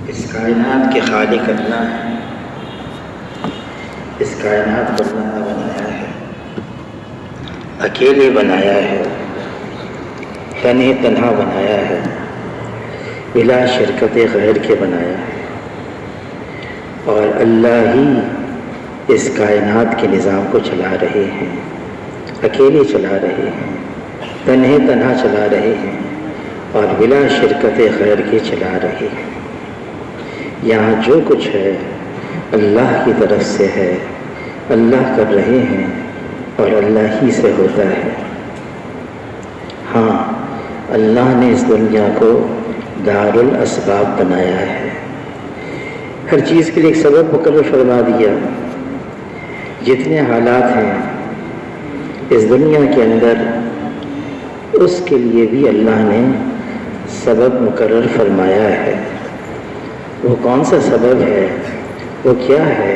اس کائنات کے خالق اللہ ہے. اس کائنات کو اللہ نے بنایا ہے، اکیلے بنایا ہے، تنہے تنہا بنایا ہے، بلا شرکت غیر کے بنایا ہے. اور اللہ ہی اس کائنات کے نظام کو چلا رہے ہیں، اکیلے چلا رہے ہیں، تنہے تنہا چلا رہے ہیں اور بلا شرکت غیر کے چلا رہے ہیں. یہاں جو کچھ ہے اللہ کی طرف سے ہے، اللہ کر رہے ہیں اور اللہ ہی سے ہوتا ہے. ہاں، اللہ نے اس دنیا کو دار الاسباب بنایا ہے، ہر چیز کے لیے ایک سبب مقرر فرما دیا. جتنے حالات ہیں اس دنیا کے اندر، اس کے لیے بھی اللہ نے سبب مقرر فرمایا ہے. وہ کون سا سبب ہے، وہ کیا ہے،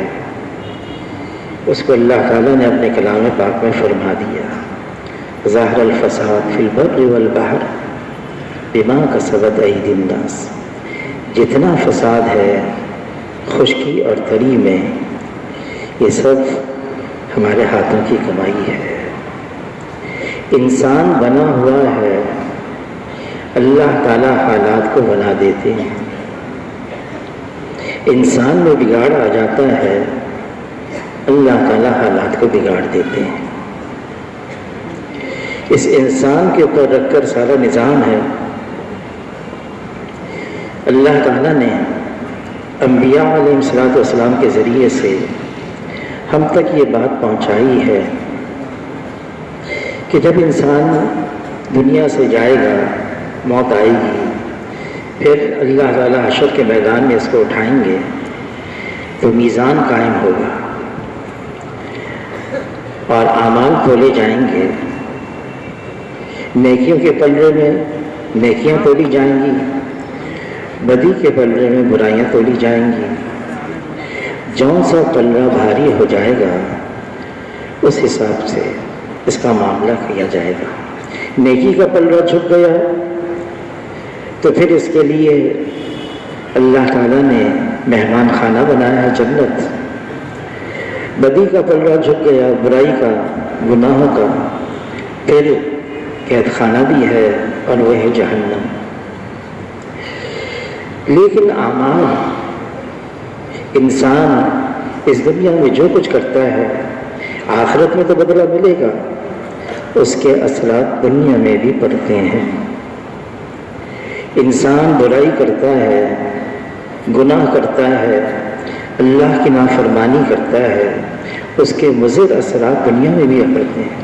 اس کو اللہ تعالیٰ نے اپنے کلام پاک میں فرما دیا. ظاہر الفساد فی البر والبحر بما کسبت ایدی الناس. جتنا فساد ہے خشکی اور تری میں، یہ سب ہمارے ہاتھوں کی کمائی ہے. انسان بنا ہوا ہے، اللہ تعالیٰ حالات کو بنا دیتے ہیں. انسان میں بگاڑ آ جاتا ہے، اللہ تعالیٰ حالات کو بگاڑ دیتے ہیں. اس انسان کے اوپر رکھ کر سارا نظام ہے. اللہ تعالیٰ نے انبیاء علیہ السلام کے ذریعے سے ہم تک یہ بات پہنچائی ہے کہ جب انسان دنیا سے جائے گا، موت آئے گی، پھر اللہ تعالیٰ حشر کے میدان میں اس کو اٹھائیں گے تو میزان قائم ہوگا اور اعمال تولے جائیں گے. نیکیوں کے پلڑے میں نیکیاں تولی جائیں گی، بدی کے پلڑے میں برائیاں تولی جائیں گی. جون سا پلڑا بھاری ہو جائے گا اس حساب سے اس کا معاملہ کیا جائے گا. نیکی کا پلڑا جھک گیا تو پھر اس کے لیے اللہ تعالیٰ نے مہمان خانہ بنایا ہے، جنت. بدی کا پلڑا جھک گیا، برائی کا، گناہوں کا، پھر قید خانہ بھی ہے اور وہ ہے جہنم. لیکن اعمال، انسان اس دنیا میں جو کچھ کرتا ہے آخرت میں تو بدلہ ملے گا، اس کے اثرات دنیا میں بھی پڑتے ہیں. انسان برائی کرتا ہے، گناہ کرتا ہے، اللہ کی نافرمانی کرتا ہے، اس کے مضر اثرات دنیا میں بھی پڑتے ہیں.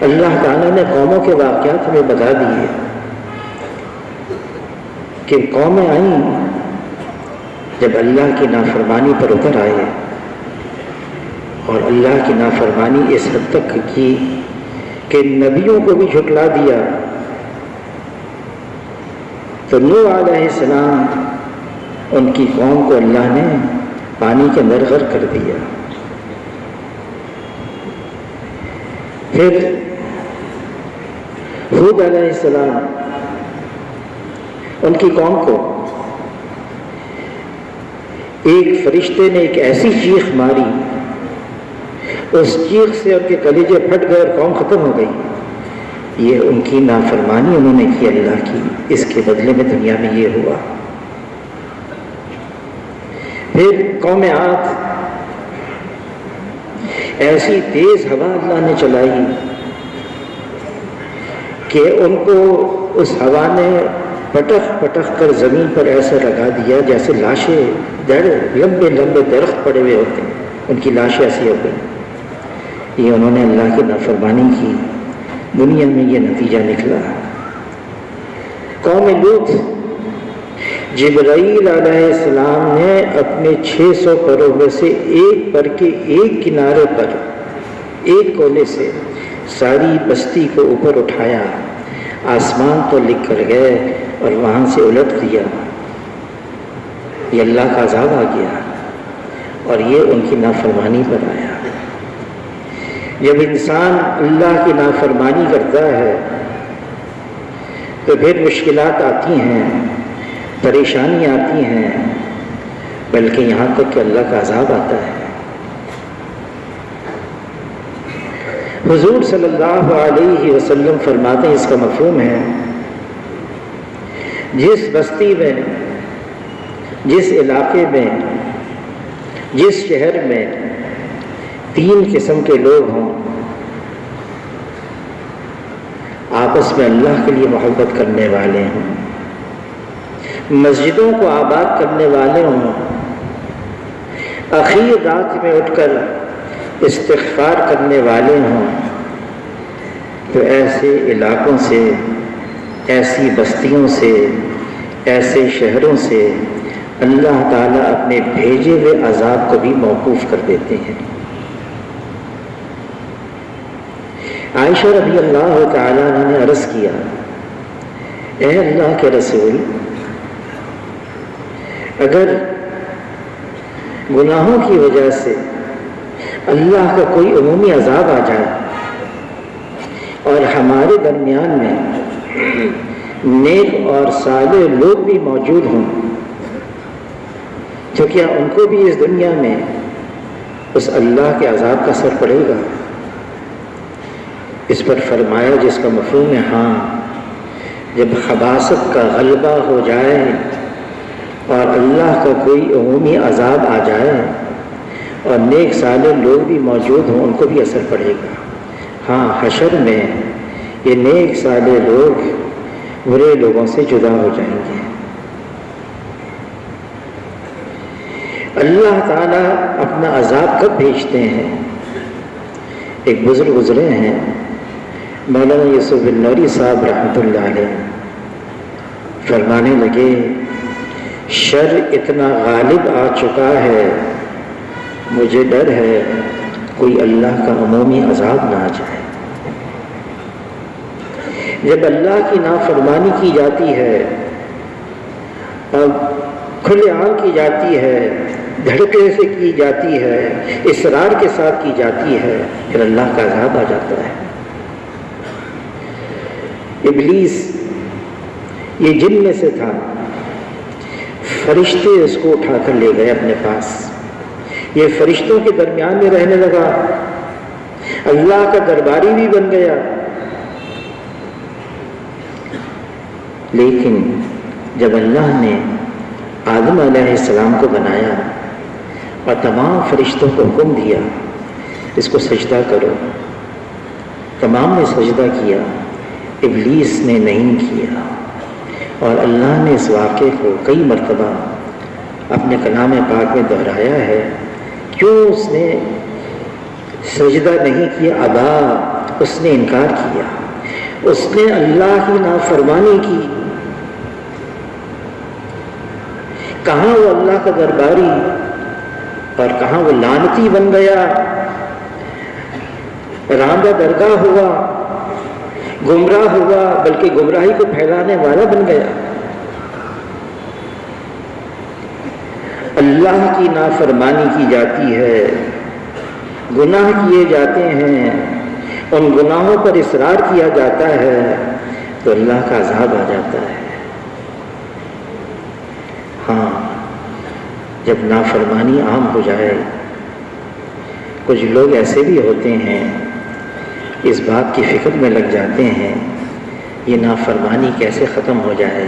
اللہ تعالیٰ نے قوموں کے واقعات ہمیں بتا دیے کہ قومیں آئیں جب اللہ کی نافرمانی پر اتر آئے اور اللہ کی نافرمانی اس حد تک کی کہ نبیوں کو بھی جھٹلا دیا. تو نوح علیہ السلام، ان کی قوم کو اللہ نے پانی کے اندر غرق کر دیا. پھر ہود علیہ السلام، ان کی قوم کو ایک فرشتے نے ایک ایسی چیخ ماری، اس چیخ سے ان کے کلیجے پھٹ گئے اور قوم ختم ہو گئی. یہ ان کی نافرمانی انہوں نے کی اللہ کی، اس کے بدلے میں دنیا میں یہ ہوا. پھر قوم عاد، ایسی تیز ہوا اللہ نے چلائی کہ ان کو اس ہوا نے پٹخ پٹخ کر زمین پر ایسا لگا دیا جیسے لاشیں، لمبے لمبے درخت پڑے ہوئے ہوتے ہیں، ان کی لاشیں ایسی ہو گئی. یہ انہوں نے اللہ کی نافرمانی کی، دنیا میں یہ نتیجہ نکلا. قوم لوط، جبرائیل علیہ السلام نے اپنے 600 پروں میں سے ایک پر کے ایک کنارے پر ایک کولے سے ساری بستی کو اوپر اٹھایا، آسمان تو لکھ کر گئے اور وہاں سے الٹ دیا. یہ اللہ کا عذاب آ گیا اور یہ ان کی نافرمانی پر آیا. جب انسان اللہ کی نافرمانی کرتا ہے تو پھر مشکلات آتی ہیں. پریشانی آتی ہیں، بلکہ یہاں تک کہ اللہ کا عذاب آتا ہے۔ حضور صلی اللہ علیہ وسلم فرماتے ہیں، اس کا مفہوم ہے، جس بستی میں، جس علاقے میں، جس شہر میں 3 قسم کے لوگ ہوں، آپس میں اللہ کے لیے محبت کرنے والے ہوں، مسجدوں کو آباد کرنے والے ہوں، اخیر رات میں اٹھ کر استغفار کرنے والے ہوں، تو ایسے علاقوں سے، ایسی بستیوں سے، ایسے شہروں سے اللہ تعالیٰ اپنے بھیجے ہوئے عذاب کو بھی موقوف کر دیتے ہیں۔ عائشہ رضی اللہ تعالیٰ عنہ نے عرض کیا، اے اللہ کے رسول، اگر گناہوں کی وجہ سے اللہ کا کوئی عمومی عذاب آ جائے اور ہمارے درمیان میں نیک اور صالح لوگ بھی موجود ہوں، تو کیا ان کو بھی اس دنیا میں اس اللہ کے عذاب کا اثر پڑے گا؟ اس پر فرمایا، جس کا مفہوم ہے ہاں، جب خباثت کا غلبہ ہو جائے اور اللہ کا کوئی عمومی عذاب آ جائے اور نیک صالح لوگ بھی موجود ہوں، ان کو بھی اثر پڑے گا۔ ہاں، حشر میں یہ نیک صالح لوگ برے لوگوں سے جدا ہو جائیں گے۔ اللہ تعالیٰ اپنا عذاب کب بھیجتے ہیں؟ ایک بزرگ گزرے ہیں، مولانا یوسف بن نوری صاحب رحمۃ اللہ علیہ، فرمانے لگے، شر اتنا غالب آ چکا ہے، مجھے ڈر ہے کوئی اللہ کا عمومی عذاب نہ آ جائے۔ جب اللہ کی نافرمانی کی جاتی ہے اور کھلے عام کی جاتی ہے، دھڑکے سے کی جاتی ہے، اصرار کے ساتھ کی جاتی ہے، پھر اللہ کا عذاب آ جاتا ہے۔ ابلیس یہ جن میں سے تھا، فرشتے اس کو اٹھا کر لے گئے اپنے پاس، یہ فرشتوں کے درمیان میں رہنے لگا، اللہ کا درباری بھی بن گیا۔ لیکن جب اللہ نے آدم علیہ السلام کو بنایا اور تمام فرشتوں کو حکم دیا اس کو سجدہ کرو، تمام نے سجدہ کیا، ابلیس نے نہیں کیا، اور اللہ نے اس واقعے کو کئی مرتبہ اپنے کلام پاک میں دہرایا ہے، کیوں اس نے سجدہ نہیں کیا؟ ابا، اس نے انکار کیا، اس نے اللہ کی نافرمانی کی۔ کہاں وہ اللہ کا درباری اور کہاں وہ لعنتی بن گیا، راندہ درگاہ ہوا، گمراہ ہوا، بلکہ گمراہی کو پھیلانے والا بن گیا۔ اللہ کی نافرمانی کی جاتی ہے، گناہ کیے جاتے ہیں، ان گناہوں پر اصرار کیا جاتا ہے تو اللہ کا عذاب آ جاتا ہے۔ ہاں، جب نافرمانی عام ہو جائے، کچھ لوگ ایسے بھی ہوتے ہیں اس بات کی فکر میں لگ جاتے ہیں یہ نافرمانی کیسے ختم ہو جائے،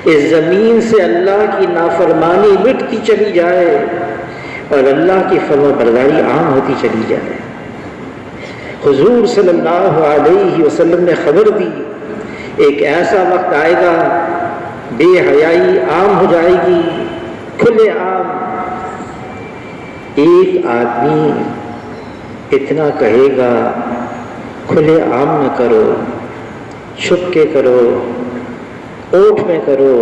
اس زمین سے اللہ کی نافرمانی مٹتی چلی جائے اور اللہ کی فرما برداری عام ہوتی چلی جائے۔ حضور صلی اللہ علیہ وسلم نے خبر دی، ایک ایسا وقت آئے گا بے حیائی عام ہو جائے گی، کھلے عام۔ ایک آدمی اتنا کہے گا کھلے عام نہ کرو، چھپ کے کرو، اوٹ میں کرو،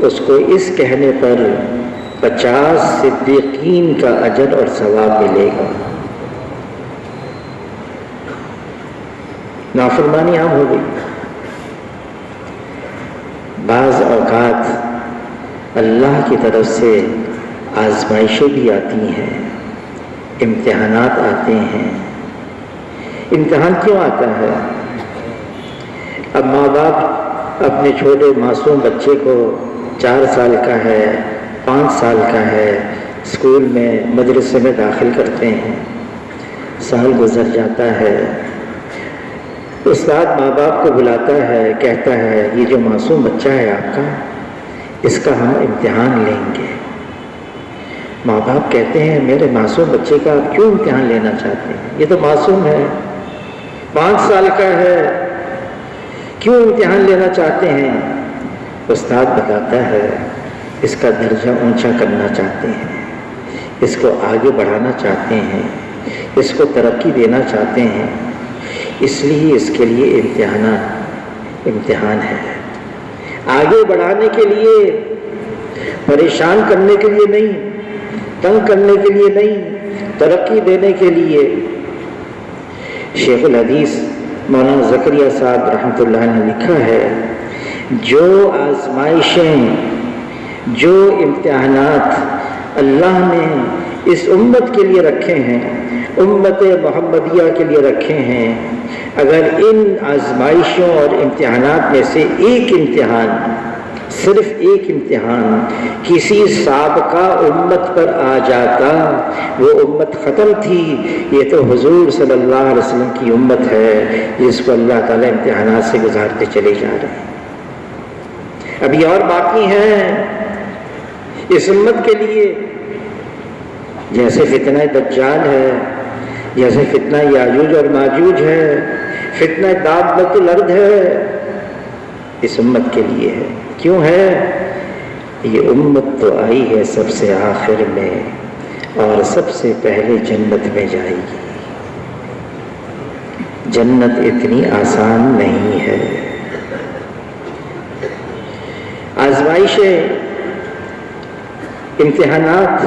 اس کو اس کہنے پر 50 صدیقین کا اجر اور ثواب ملے گا۔ نافرمانی عام ہو گئی۔ بعض اوقات اللہ کی طرف سے آزمائشیں بھی آتی ہیں، امتحانات آتے ہیں۔ امتحان کیوں آتا ہے؟ اب ماں باپ اپنے چھوٹے معصوم بچے کو 4 سال کا ہے 5 سال کا ہے اسکول میں مدرسے میں داخل کرتے ہیں، سال گزر جاتا ہے، استاد ماں باپ کو بلاتا ہے، کہتا ہے یہ جو معصوم بچہ ہے آپ کا، اس کا ہم امتحان لیں گے۔ ماں باپ کہتے ہیں میرے معصوم بچے کا آپ کیوں امتحان لینا چاہتے ہیں؟ یہ تو معصوم ہے، 5 سال کا ہے، کیوں امتحان لینا چاہتے ہیں؟ استاد بتاتا ہے اس کا درجہ اونچا کرنا چاہتے ہیں، اس کو آگے بڑھانا چاہتے ہیں، اس کو ترقی دینا چاہتے ہیں، اس لیے اس کے لیے امتحان ہے، آگے بڑھانے کے لیے، پریشان کرنے کے لیے نہیں، تنگ کرنے کے لیے نہیں، ترقی دینے کے لیے۔ شیخ الحدیث مولانا زکریا صاحب رحمۃ اللہ نے لکھا ہے جو آزمائشیں، جو امتحانات اللہ نے اس امت کے لیے رکھے ہیں، امت محمدیہ کے لیے رکھے ہیں، اگر ان آزمائشوں اور امتحانات میں سے ایک امتحان، صرف ایک امتحان کسی سابقہ امت پر آ جاتا، وہ امت ختم تھی۔ یہ تو حضور صلی اللہ علیہ وسلم کی امت ہے جس کو اللہ تعالیٰ امتحانات سے گزارتے چلے جا رہے ہیں۔ ابھی اور باقی ہیں اس امت کے لیے، جیسے فتنہ دجال ہے، جیسے فتنہ یاجوج اور ماجوج ہے، فتنہ دابۃ الارض ہے، اس امت کے لیے ہے۔ کیوں ہے؟ یہ امت تو آئی ہے سب سے آخر میں اور سب سے پہلے جنت میں جائے گی۔ جنت اتنی آسان نہیں ہے۔ آزمائشیں، امتحانات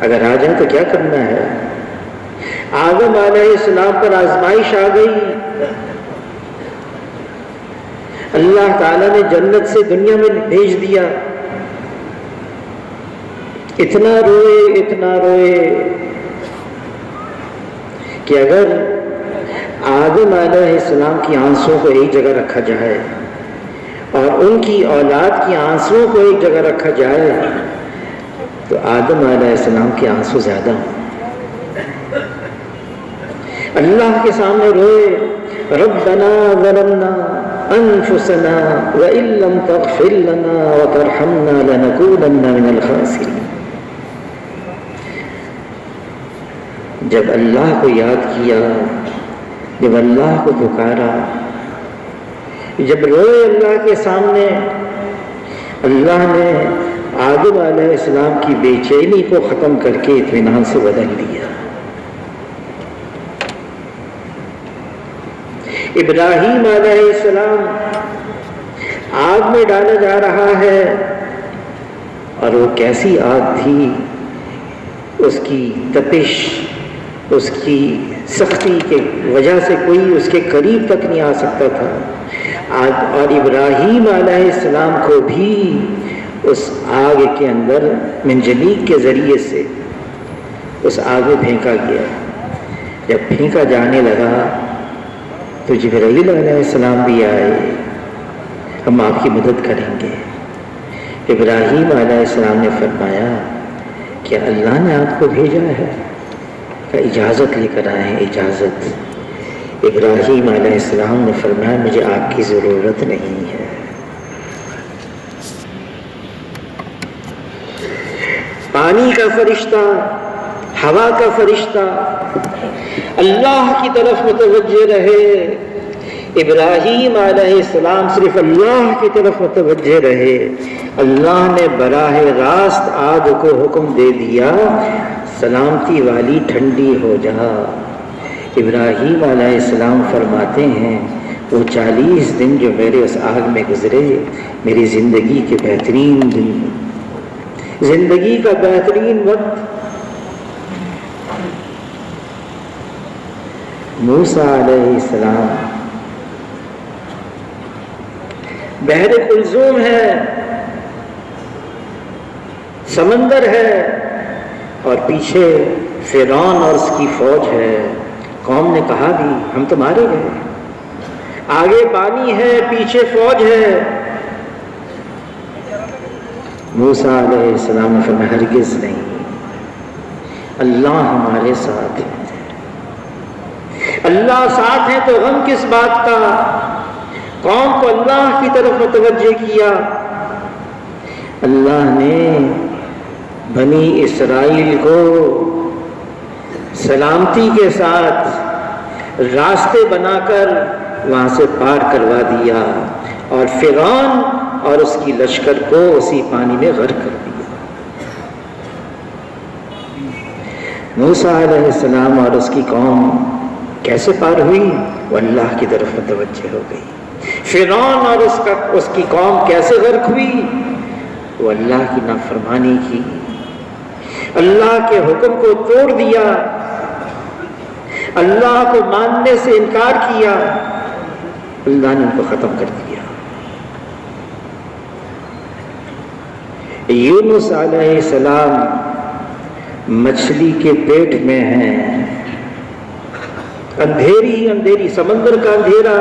اگر آ جائیں تو کیا کرنا ہے؟ آدم علیہ السلام پر آزمائش آ گئی، اللہ تعالیٰ نے جنت سے دنیا میں بھیج دیا، اتنا روئے کہ اگر آدم علیہ السلام کی آنسوں کو ایک جگہ رکھا جائے اور ان کی اولاد کی آنسوں کو ایک جگہ رکھا جائے تو آدم علیہ السلام کے آنسو زیادہ ہوں۔ اللہ کے سامنے روئے، ربنا ظلمنا انفسنا وان لم تغفر لنا وترحمنا لنكونن من الخاسرین۔ جب اللہ کو یاد کیا، جب اللہ کو پکارا، جب روئے اللہ کے سامنے، اللہ نے آدم علیہ السلام کی بے چینی کو ختم کر کے اطمینان سے بدل دیا۔ ابراہیم علیہ السلام آگ میں ڈالا جا رہا ہے، اور وہ کیسی آگ تھی، اس کی تپش، اس کی سختی کی وجہ سے کوئی اس کے قریب تک نہیں آ سکتا تھا، اور ابراہیم علیہ السلام کو بھی اس آگ کے اندر منجنیق کے ذریعے سے اس آگ میں پھینکا گیا۔ جب پھینکا جانے لگا تو جبرائیل علیہ السلام بھی آئے، ہم آپ کی مدد کریں گے۔ ابراہیم علیہ السلام نے فرمایا کیا اللہ نے آپ کو بھیجا ہے؟ کہ اجازت لے کر آئے، اجازت۔ ابراہیم علیہ السلام نے فرمایا مجھے آپ کی ضرورت نہیں ہے۔ پانی کا فرشتہ، ہوا کا فرشتہ اللہ کی طرف متوجہ رہے، ابراہیم علیہ السلام صرف اللہ کی طرف متوجہ رہے، اللہ نے براہ راست آگ کو حکم دے دیا سلامتی والی ٹھنڈی ہو جا۔ ابراہیم علیہ السلام فرماتے ہیں وہ 40 دن جو میرے اس آگ میں گزرے، میری زندگی کے بہترین دن، زندگی کا بہترین وقت۔ موسیٰ علیہ السلام، بحر کلثوم ہے، سمندر ہے، اور پیچھے فرعون اور اس کی فوج ہے۔ قوم نے کہا بھی ہم تو مارے گئے، آگے پانی ہے، پیچھے فوج ہے۔ موسیٰ علیہ السلام نے فرمایا ہرگز نہیں، اللہ ہمارے ساتھ ہے۔ اللہ ساتھ ہے تو غم کس بات کا؟ قوم کو اللہ کی طرف متوجہ کیا۔ اللہ نے بنی اسرائیل کو سلامتی کے ساتھ راستے بنا کر وہاں سے پار کروا دیا، اور فرعون اور اس کی لشکر کو اسی پانی میں غرق کر دیا۔ موسیٰ علیہ السلام اور اس کی قوم کیسے پار ہوئی؟ وہ اللہ کی طرف متوجہ ہو گئی۔ فرعون اور اس کی قوم کیسے غرق ہوئی؟ وہ اللہ کی نافرمانی کی، اللہ کے حکم کو توڑ دیا، اللہ کو ماننے سے انکار کیا، اللہ نے ان کو ختم کر دیا۔ یونس علیہ السلام مچھلی کے پیٹ میں ہیں، اندھیری اندھیری سمندر کا اندھیرا،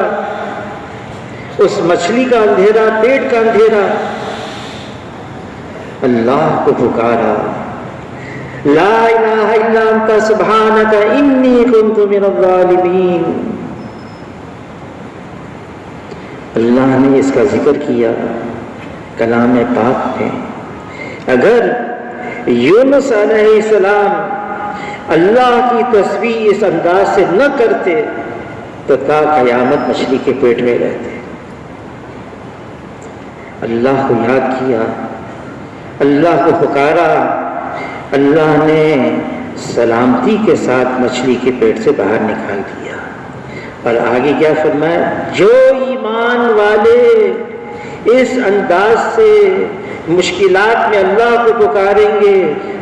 اس مچھلی کا اندھیرا، پیٹ کا اندھیرا۔ اللہ کو پکارا، لا الہ الا انت سبحانک انی کنت من الظالمین۔ اللہ نے اس کا ذکر کیا کلام پاک میں۔ اگر یونس علیہ السلام اللہ کی تسبیح اس انداز سے نہ کرتے تو تا قیامت مچھلی کے پیٹ میں رہتے۔ اللہ کو یاد کیا، اللہ کو پکارا، اللہ نے سلامتی کے ساتھ مچھلی کے پیٹ سے باہر نکال دیا۔ اور آگے کیا فرمایا؟ جو ایمان والے اس انداز سے مشکلات میں اللہ کو پکاریں گے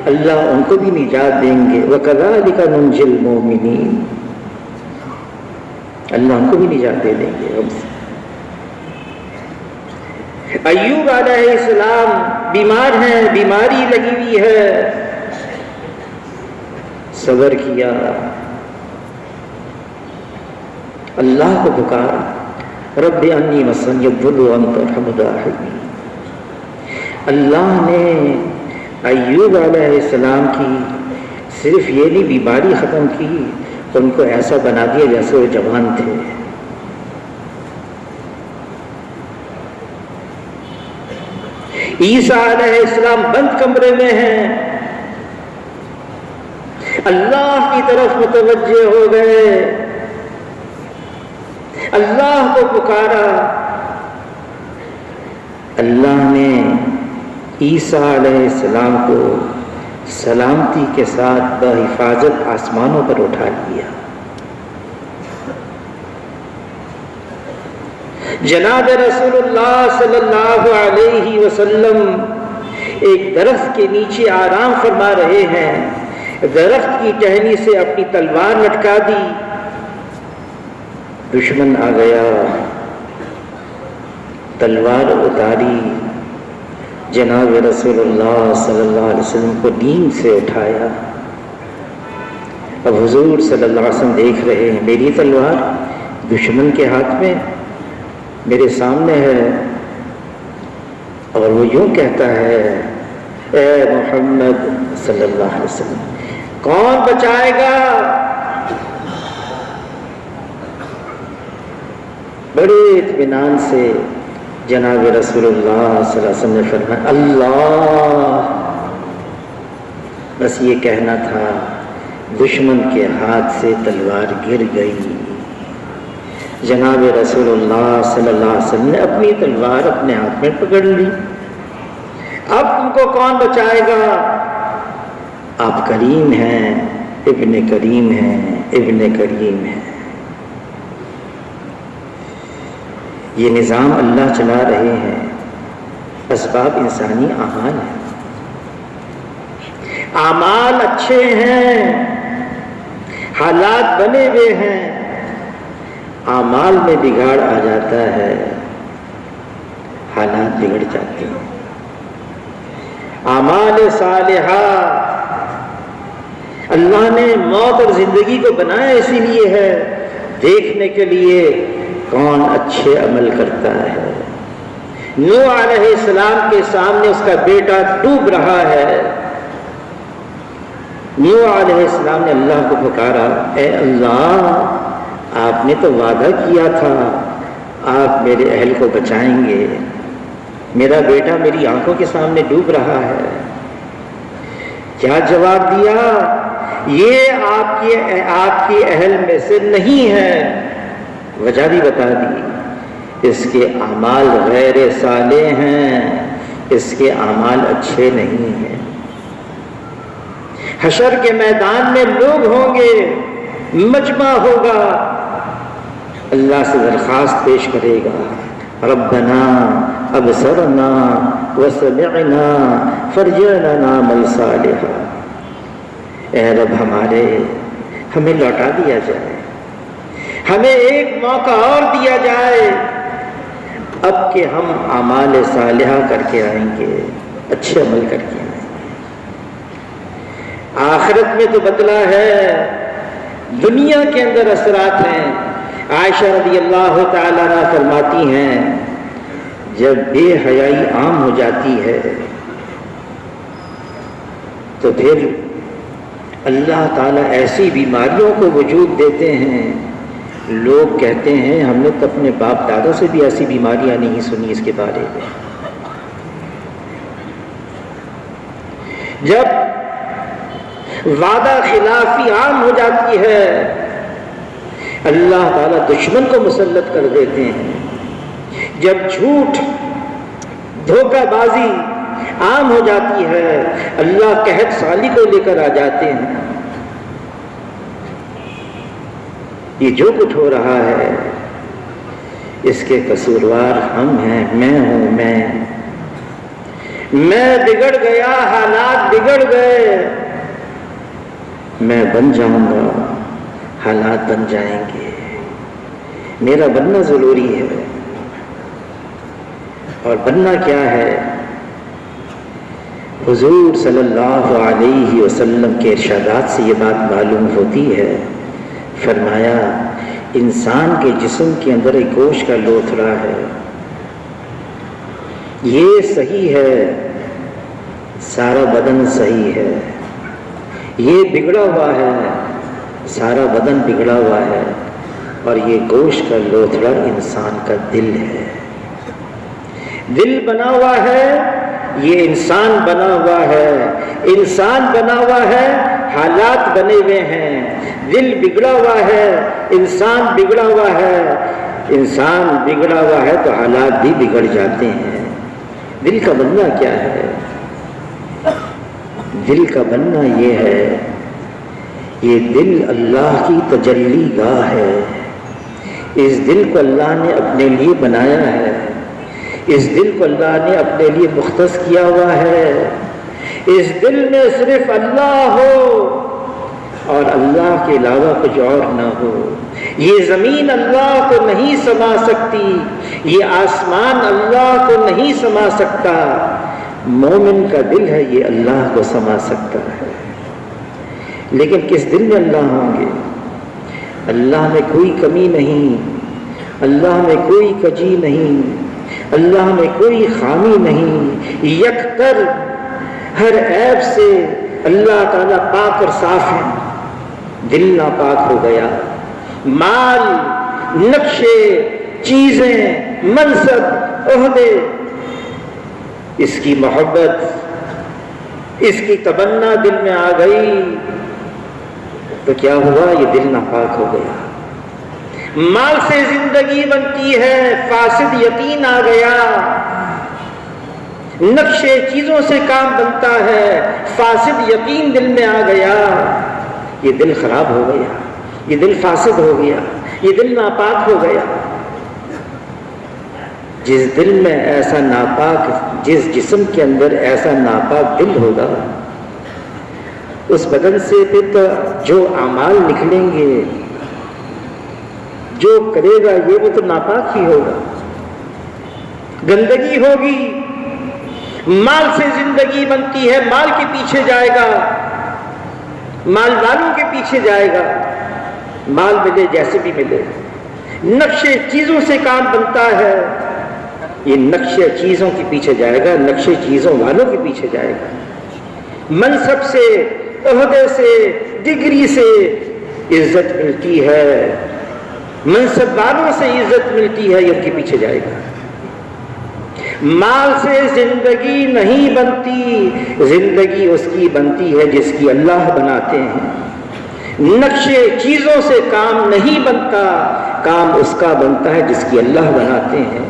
اللہ ان کو بھی نجات دیں گے۔ وَكَذَلِكَ نُنْجِي الْمُؤْمِنِينَ، اللہ ان کو بھی نجات دے دیں گے ہم سے۔ ایوب علیہ السلام بیمار ہیں، بیماری لگی ہوئی ہے، صبر کیا، اللہ کو پکارا، رب انی مسنی الضر وانت ارحم الراحمین۔ اللہ نے ایوب علیہ السلام کی صرف یہ نہیں بیماری ختم کی، ان کو ایسا بنا دیا جیسے وہ جوان تھے۔ عیسیٰ علیہ السلام بند کمرے میں ہیں، اللہ کی طرف متوجہ ہو گئے، اللہ کو پکارا، اللہ نے عیسیٰ علیہ السلام کو سلامتی کے ساتھ بحفاظت آسمانوں پر اٹھا لیا۔ جناب رسول اللہ صلی اللہ علیہ وسلم ایک درخت کے نیچے آرام فرما رہے ہیں، درخت کی ٹہنی سے اپنی تلوار لٹکا دی، دشمن آ گیا، تلوار اتاری، جناب رسول اللہ صلی اللہ علیہ وسلم کو نیند سے اٹھایا۔ اب حضور صلی اللہ علیہ وسلم دیکھ رہے ہیں میری تلوار دشمن کے ہاتھ میں میرے سامنے ہے، اور وہ یوں کہتا ہے اے محمد صلی اللہ علیہ وسلم کون بچائے گا؟ بڑے اطمینان سے جناب رسول اللہ صلی اللہ علیہ وسلم نے فرمایا اللہ، بس یہ کہنا تھا، دشمن کے ہاتھ سے تلوار گر گئی۔ جناب رسول اللہ صلی اللہ علیہ وسلم نے اپنی تلوار اپنے ہاتھ میں پکڑ لی۔ اب تم کو کون بچائے گا؟ آپ کریم ہیں، ابن کریم ہیں، ابن کریم ہیں۔ یہ نظام اللہ چلا رہے ہیں، اسباب انسانی اعمال ہیں، اعمال اچھے ہیں، حالات بنے ہوئے ہیں، اعمال میں بگاڑ آ جاتا ہے، حالات بگڑ جاتے ہیں۔ اعمال صالحہ، اللہ نے موت اور زندگی کو بنایا اسی لیے ہے، دیکھنے کے لیے کون اچھے عمل کرتا ہے۔ نوح علیہ السلام کے سامنے اس کا بیٹا ڈوب رہا ہے۔ نوح علیہ السلام نے اللہ کو پکارا، اے اللہ، آپ نے تو وعدہ کیا تھا آپ میرے اہل کو بچائیں گے، میرا بیٹا میری آنکھوں کے سامنے ڈوب رہا ہے۔ کیا جواب دیا؟ یہ آپ کے اہل میں سے نہیں ہے۔ وجہ بھی بتا دی، اس کے اعمال غیر صالح ہیں، اس کے اعمال اچھے نہیں ہیں۔ حشر کے میدان میں لوگ ہوں گے، مجمع ہوگا، اللہ سے درخواست پیش کرے گا، ربنا ابصرنا وسمعنا فرجعنا نعمل صالحا، اے رب ہمارے، ہمیں لوٹا دیا جائے، ہمیں ایک موقع اور دیا جائے، اب کہ ہم اعمال صالحہ کر کے آئیں گے، اچھے عمل کر کے آئیں گے۔ آخرت میں تو بدلہ ہے، دنیا کے اندر اثرات ہیں۔ عائشہ رضی اللہ تعالیٰ عنہ فرماتی ہیں، جب بے حیائی عام ہو جاتی ہے تو پھر اللہ تعالیٰ ایسی بیماریوں کو وجود دیتے ہیں، لوگ کہتے ہیں ہم نے تو اپنے باپ دادا سے بھی ایسی بیماریاں نہیں سنی اس کے بارے میں۔ جب وعدہ خلافی عام ہو جاتی ہے، اللہ تعالیٰ دشمن کو مسلط کر دیتے ہیں۔ جب جھوٹ، دھوکہ بازی عام ہو جاتی ہے، اللہ قحط سالی کو لے کر آ جاتے ہیں۔ یہ جو کچھ ہو رہا ہے اس کے قصوروار ہم ہیں، میں ہوں، میں بگڑ گیا، حالات بگڑ گئے، میں بن جاؤں گا، حالات بن جائیں گے، میرا بننا ضروری ہے۔ اور بننا کیا ہے؟ حضور صلی اللہ علیہ وسلم کے ارشادات سے یہ بات معلوم ہوتی ہے۔ فرمایا، انسان کے جسم کے اندر ایک گوشت کا لوتھڑا ہے، یہ صحیح ہے، سارا بدن صحیح ہے، یہ بگڑا ہوا ہے، سارا بدن بگڑا ہوا ہے، اور یہ گوشت کا لوتھڑا انسان کا دل ہے۔ دل بنا ہوا ہے، یہ انسان بنا ہوا ہے، انسان بنا ہوا ہے، حالات بنے ہوئے ہیں۔ دل بگڑا ہوا ہے، انسان بگڑا ہوا ہے، انسان بگڑا ہوا ہے تو حالات بھی بگڑ جاتے ہیں۔ دل کا بننا کیا ہے؟ دل کا بننا یہ ہے، یہ دل اللہ کی تجلی گاہ ہے۔ اس دل کو اللہ نے اپنے لیے بنایا ہے، اس دل کو اللہ نے اپنے لیے مختص کیا ہوا ہے۔ اس دل میں صرف اللہ ہو اور اللہ کے علاوہ کچھ اور نہ ہو۔ یہ زمین اللہ کو نہیں سما سکتی، یہ آسمان اللہ کو نہیں سما سکتا۔ مومن کا دل ہے، یہ اللہ کو سما سکتا ہے۔ لیکن کس دل میں اللہ ہوں گے؟ اللہ میں کوئی کمی نہیں، اللہ میں کوئی کجی نہیں، اللہ میں کوئی خامی نہیں، یکتر ہر عیب سے اللہ تعالیٰ پاک اور صاف ہے۔ دل ناپاک ہو گیا، مال، نقشے، چیزیں، منصب، عہدے، اس کی محبت، اس کی تمنا دل میں آ گئی تو کیا ہوا؟ یہ دل ناپاک ہو گیا۔ مال سے زندگی بنتی ہے، فاسد یقین آ گیا۔ نقشے، چیزوں سے کام بنتا ہے، فاسد یقین دل میں آ گیا۔ یہ دل خراب ہو گیا، یہ دل فاسد ہو گیا، یہ دل ناپاک ہو گیا۔ جس دل میں ایسا ناپاک، جس جسم کے اندر ایسا ناپاک دل ہوگا، اس بدن سے پھر تو جو اعمال نکلیں گے، جو کرے گا یہ وہ تو ناپاک ہی ہوگا، گندگی ہوگی۔ مال سے زندگی بنتی ہے، مال کے پیچھے جائے گا، مال والوں کے پیچھے جائے گا، مال ملے جیسے بھی ملے، نقشے چیزوں سے کام بنتا ہے، یہ نقشے چیزوں کے پیچھے جائے گا، نقشے چیزوں والوں کے پیچھے جائے گا۔ منصب سے، عہدے سے، ڈگری سے عزت ملتی ہے، منصب والوں سے عزت ملتی ہے، یہ ان کے پیچھے جائے گا۔ مال سے زندگی نہیں بنتی، زندگی اس کی بنتی ہے جس کی اللہ بناتے ہیں۔ نقشے چیزوں سے کام نہیں بنتا، کام اس کا بنتا ہے جس کی اللہ بناتے ہیں۔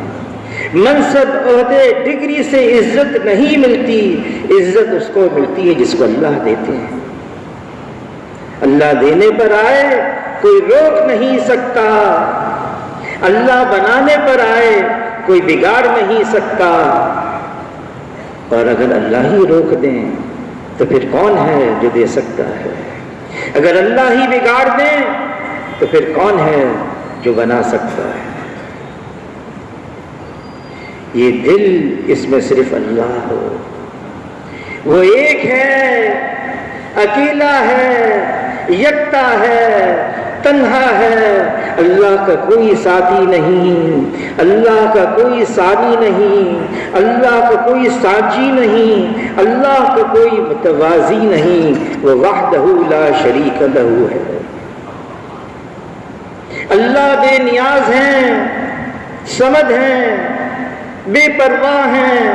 منصب، عہدے، ڈگری سے عزت نہیں ملتی، عزت اس کو ملتی ہے جس کو اللہ دیتے ہیں۔ اللہ دینے پر آئے کوئی روک نہیں سکتا، اللہ بنانے پر آئے کوئی بگاڑ نہیں سکتا، اور اگر اللہ ہی روک دیں تو پھر کون ہے جو دے سکتا ہے؟ اگر اللہ ہی بگاڑ دیں تو پھر کون ہے جو بنا سکتا ہے؟ یہ دل، اس میں صرف اللہ ہو، وہ ایک ہے، اکیلا ہے، یکتا ہے، تنہا ہے، اللہ کا کوئی ساتھی نہیں، اللہ کا کوئی ثانی نہیں، اللہ کا کوئی ساجی نہیں، اللہ کا کوئی متوازی نہیں، وہ وحدہ لا شریک لہ ہے۔ اللہ بے نیاز ہیں، صمد ہیں، بے پرواہ ہیں،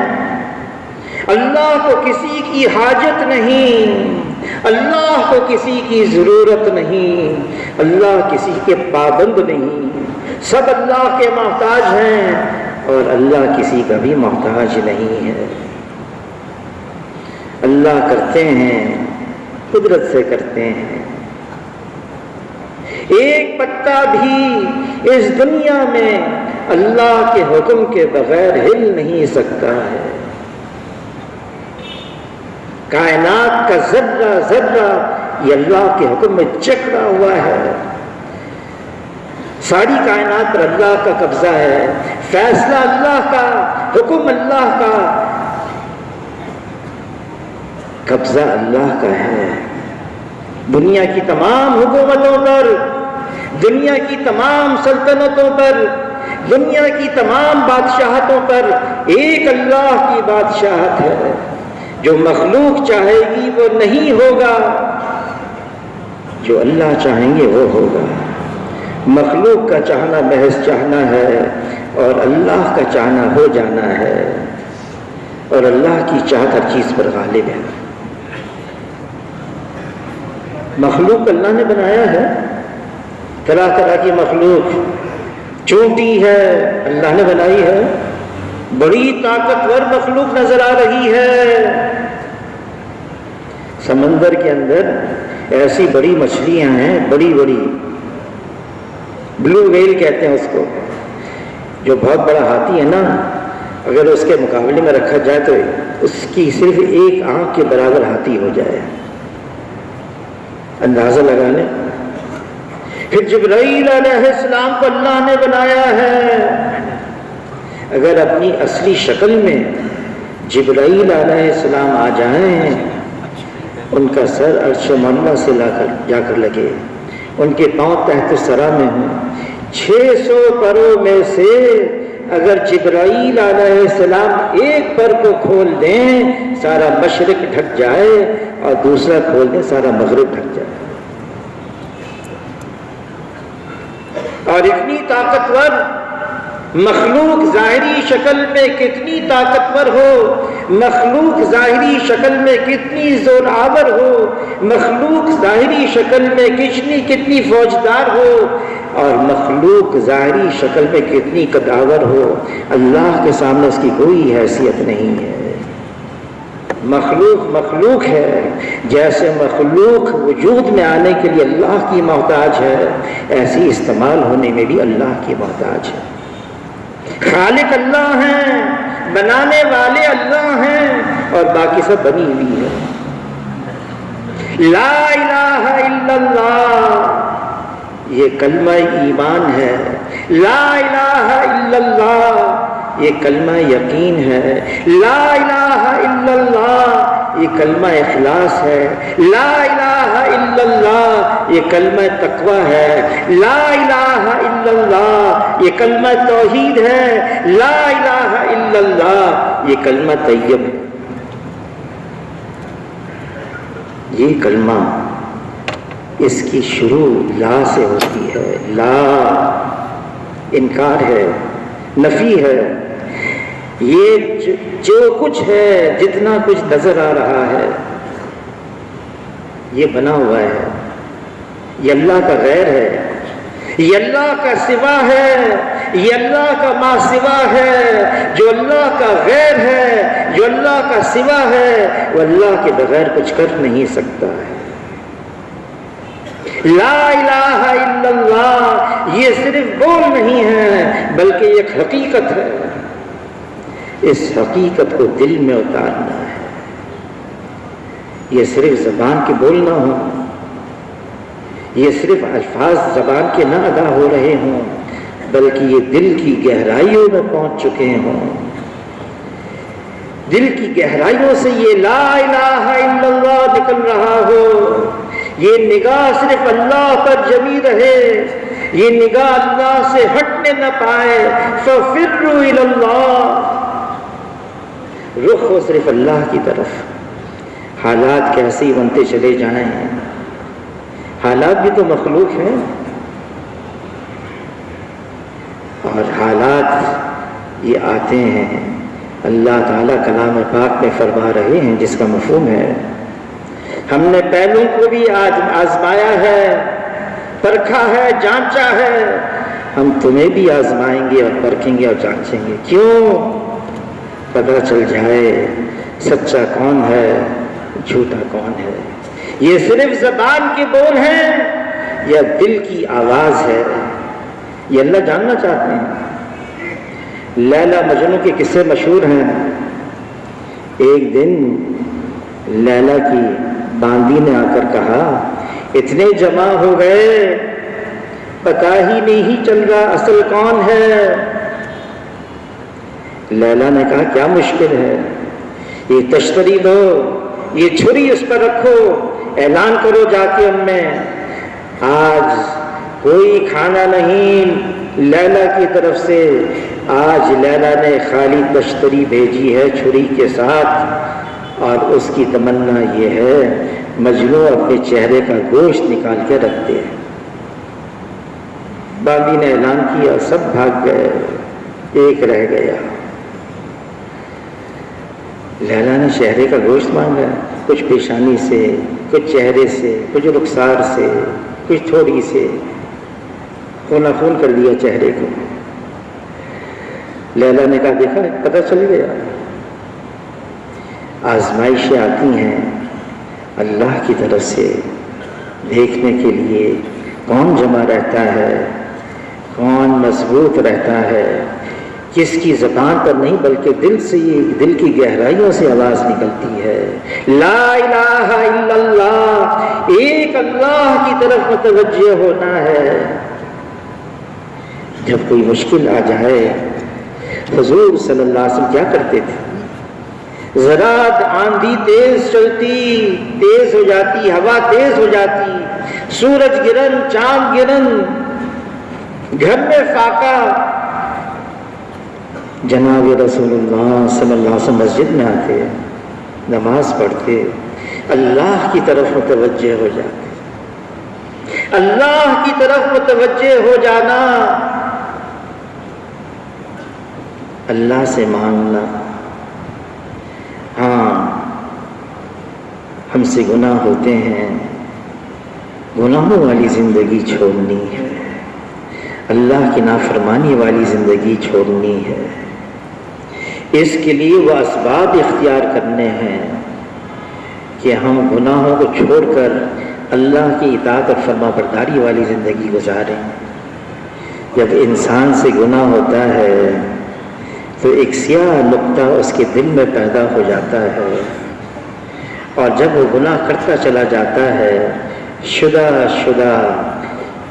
اللہ کو کسی کی حاجت نہیں، اللہ کو کسی کی ضرورت نہیں، اللہ کسی کے پابند نہیں، سب اللہ کے محتاج ہیں اور اللہ کسی کا بھی محتاج نہیں ہے۔ اللہ کرتے ہیں، قدرت سے کرتے ہیں۔ ایک پتا بھی اس دنیا میں اللہ کے حکم کے بغیر ہل نہیں سکتا ہے۔ کائنات کا ذرہ ذرہ یہ اللہ کے حکم میں جکڑا ہوا ہے، ساری کائنات پر اللہ کا قبضہ ہے، فیصلہ اللہ کا، حکم اللہ کا، قبضہ اللہ کا ہے۔ دنیا کی تمام حکومتوں پر، دنیا کی تمام سلطنتوں پر، دنیا کی تمام بادشاہتوں پر ایک اللہ کی بادشاہت ہے۔ جو مخلوق چاہے گی وہ نہیں ہوگا، جو اللہ چاہیں گے وہ ہوگا۔ مخلوق کا چاہنا محض چاہنا ہے اور اللہ کا چاہنا ہو جانا ہے، اور اللہ کی چاہت ہر چیز پر غالب ہے۔ مخلوق اللہ نے بنایا ہے، طرح طرح کی مخلوق، چونٹی ہے اللہ نے بنائی ہے، بڑی طاقتور مخلوق نظر آ رہی ہے۔ سمندر کے اندر ایسی بڑی مچھلیاں ہیں، بڑی بڑی، بلو ویل کہتے ہیں اس کو، جو بہت بڑا ہاتھی ہے نا، اگر اس کے مقابلے میں رکھا جائے تو اس کی صرف ایک آنکھ کے برابر ہاتھی ہو جائے، اندازہ لگا لیں۔ پھر جبرائیل علیہ السلام کو اللہ نے بنایا ہے، اگر اپنی اصلی شکل میں جبرائیل علیہ السلام آ جائیں، ان کا سر عرش معلیٰ سے جا کر لگے، ان کے پاؤں تحت سرا میں ہوں، 600 پروں میں سے اگر جبرائیل علیہ السلام ایک پر کو کھول دیں سارا مشرق ڈھک جائے، اور دوسرا کھول دیں سارا مغرب ڈھک جائے۔ اور اتنی طاقتور مخلوق ظاہری شکل میں کتنی طاقتور ہو، مخلوق ظاہری شکل میں کتنی زور آور ہو، مخلوق ظاہری شکل میں کتنی فوجدار ہو، اور مخلوق ظاہری شکل میں کتنی قداور ہو، اللہ کے سامنے اس کی کوئی حیثیت نہیں ہے۔ مخلوق مخلوق ہے، جیسے مخلوق وجود میں آنے کے لیے اللہ کی محتاج ہے، ایسی استعمال ہونے میں بھی اللہ کی محتاج ہے۔ خالق اللہ ہیں، بنانے والے اللہ ہیں، اور باقی سب بنی ہوئی ہے۔ لا الہ الا اللہ، یہ کلمہ ایمان ہے۔ لا الہ الا اللہ، یہ کلمہ یقین ہے۔ لا الہ الا اللہ، یہ کلمہ اخلاص ہے۔ لا الہ الا اللہ، یہ کلمہ تقوی ہے۔ لا الہ الا الا اللہ یہ کلمہ توحید ہے، لا الہ الا اللہ یہ کلمہ طیب ہے۔ یہ کلمہ اس کی شروع لا سے ہوتی ہے، لا انکار ہے، نفی ہے۔ یہ جو کچھ ہے، جتنا کچھ نظر آ رہا ہے، یہ بنا ہوا ہے، یہ اللہ کا غیر ہے، یہ اللہ کا سوا ہے، یہ اللہ کا ما سوا ہے۔ جو اللہ کا غیر ہے، جو اللہ کا سوا ہے، وہ اللہ کے بغیر کچھ کر نہیں سکتا ہے۔ لا الہ الا اللہ یہ صرف بول نہیں ہے بلکہ ایک حقیقت ہے۔ اس حقیقت کو دل میں اتارنا ہے۔ یہ صرف زبان کے بولنا ہو، یہ صرف الفاظ زبان کے نہ ادا ہو رہے ہوں، بلکہ یہ دل کی گہرائیوں میں پہنچ چکے ہوں۔ دل کی گہرائیوں سے یہ لا الہ الا اللہ نکل رہا ہو، یہ نگاہ صرف اللہ پر جمی رہے، یہ نگاہ اللہ سے ہٹنے نہ پائے۔ فَفِرُّوا إِلَى اللَّهِ رخ ہو صرف اللہ کی طرف۔ حالات کیسے ہی بنتے چلے جائیں، حالات بھی تو مخلوق ہیں، اور حالات یہ آتے ہیں۔ اللہ تعالیٰ کلام پاک میں فرما رہے ہیں جس کا مفہوم ہے، ہم نے پہلوں کو بھی آزمایا ہے، پرکھا ہے، جانچا ہے، ہم تمہیں بھی آزمائیں گے اور پرکھیں گے اور جانچیں گے۔ کیوں؟ پتہ چل جائے سچا کون ہے، جھوٹا کون ہے۔ یہ صرف زبان کے بول ہیں یا دل کی آواز ہے، یہ اللہ جاننا چاہتے ہیں۔ لیلا مجنوں کے قصے مشہور ہیں۔ ایک دن لیلا کی باندی نے آ کر کہا، اتنے جمع ہو گئے پتہ ہی نہیں چل رہا اصل کون ہے۔ لیلا نے کہا کیا مشکل ہے، یہ تشتری دو، یہ چھری اس پر رکھو، اعلان کرو جا کے ہم میں آج کوئی کھانا نہیں لیلا کی طرف سے۔ آج لیلا نے خالی تشتری بھیجی ہے چھری کے ساتھ، اور اس کی تمنا یہ ہے مجنوں اپنے چہرے کا گوشت نکال کے رکھتے ہیں۔ باندی نے اعلان کیا، سب بھاگ گئے، ایک رہ گیا۔ لیلا نے چہرے کا گوشت مانگا، کچھ پیشانی سے، کچھ چہرے سے، کچھ رخسار سے، کچھ تھوڑی سے، خونا خون کر دیا چہرے کو۔ لیلا نے کہا دیکھا پتہ چل گیا۔ آزمائشیں آتی ہیں اللہ کی طرف سے دیکھنے کے لیے کون جمع رہتا ہے، کون مضبوط رہتا ہے، کس کی زبان پر نہیں بلکہ دل سے، دل کی گہرائیوں سے آواز نکلتی ہے۔ لا الہ الا اللہ ایک اللہ کی طرف متوجہ ہونا ہے۔ جب کوئی مشکل آ جائے، حضور صلی اللہ علیہ وسلم کیا کرتے تھے؟ ذرا آندھی تیز چلتی، تیز ہو جاتی، ہوا تیز ہو جاتی، سورج گرہن، چاند گرہن، گھر میں فاقہ، جناب رسول اللہ صلی اللہ علیہ وسلم مسجد میں آتے، نماز پڑھتے، اللہ کی طرف متوجہ ہو جاتے۔ اللہ کی طرف متوجہ ہو جانا، اللہ سے مانگنا، ہاں ہم سے گناہ ہوتے ہیں، گناہوں والی زندگی چھوڑنی ہے، اللہ کی نافرمانی والی زندگی چھوڑنی ہے۔ اس کے لیے وہ اسباب اختیار کرنے ہیں کہ ہم گناہوں کو چھوڑ کر اللہ کی اطاعت اور فرما برداری والی زندگی گزاریں۔ جب انسان سے گناہ ہوتا ہے تو ایک سیاہ نقطہ اس کے دل میں پیدا ہو جاتا ہے، اور جب وہ گناہ کرتا چلا جاتا ہے، شدہ شدہ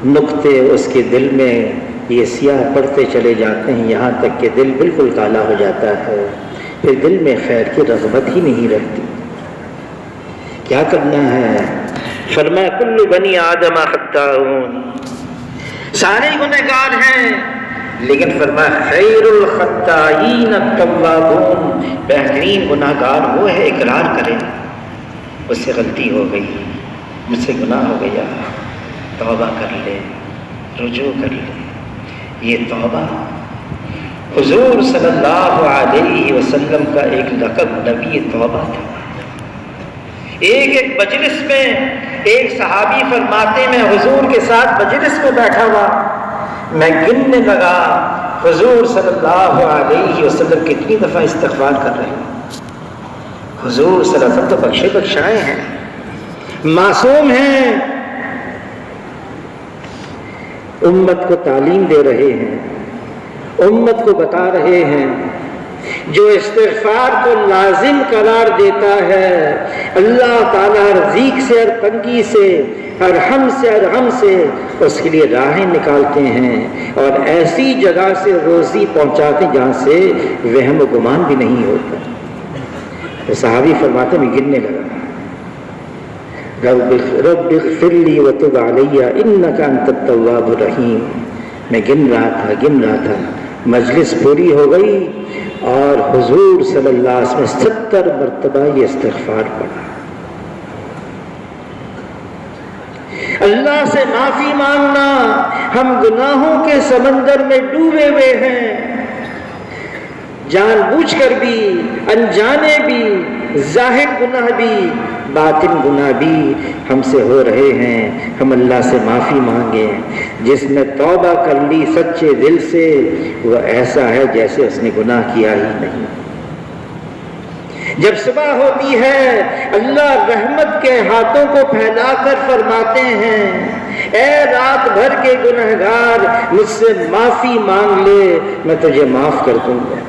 نقطے اس کے دل میں یہ سیاہ پڑتے چلے جاتے ہیں، یہاں تک کہ دل بالکل کالا ہو جاتا ہے، پھر دل میں خیر کی رغبت ہی نہیں رہتی۔ کیا کرنا ہے؟ فرمایا کل بنی آدم خطاؤن، سارے گنہگار ہیں، لیکن فرمایا خیر الخطائین التوابون، بہترین گناہگار وہ ہے اقرار کرے مجھ سے غلطی ہو گئی، مجھ سے گناہ ہو گیا، توبہ کر لے، رجوع کر لے۔ یہ توبہ حضور صلی اللہ علیہ وسلم کا ایک لقب نبی توبہ تھا۔ ایک مجلس میں ایک صحابی فرماتے میں حضور کے ساتھ مجلس میں بیٹھا ہوا، میں گننے لگا حضور صلی اللہ علیہ وسلم کتنی دفعہ استغفار کر رہے ہیں۔ حضور صلی اللہ علیہ وسلم تو بخشے بخشائے ہیں، معصوم ہیں، امت کو تعلیم دے رہے ہیں، امت کو بتا رہے ہیں جو استغفار کو لازم قرار دیتا ہے اللہ تعالیٰ ہر ضیق سے، ہر تنگی سے، ہر ہم سے، ہر غم سے اس کے لیے راہیں نکالتے ہیں اور ایسی جگہ سے روزی پہنچاتے ہیں جہاں سے وہم و گمان بھی نہیں ہوتا۔ تو صحابی فرماتے میں گرنے لگا، رب اغفر لی وتب علی انک انت التواب الرحیم۔ میں گن رہا تھا، مجلس پوری ہو گئی اور حضور صلی اللہ علیہ وسلم 70 مرتبہ یہ استغفار پڑھا۔ اللہ سے معافی مانگنا، ہم گناہوں کے سمندر میں ڈوبے ہوئے ہیں، جان بوجھ کر بھی، انجانے بھی، ظاہر گناہ بھی، باطن گناہ بھی ہم سے ہو رہے ہیں۔ ہم اللہ سے معافی مانگیں۔ جس نے توبہ کر لی سچے دل سے وہ ایسا ہے جیسے اس نے گناہ کیا ہی نہیں۔ جب صبح ہوتی ہے اللہ رحمت کے ہاتھوں کو پھیلا کر فرماتے ہیں اے رات بھر کے گنہگار مجھ سے معافی مانگ لے میں تجھے معاف کر دوں گا۔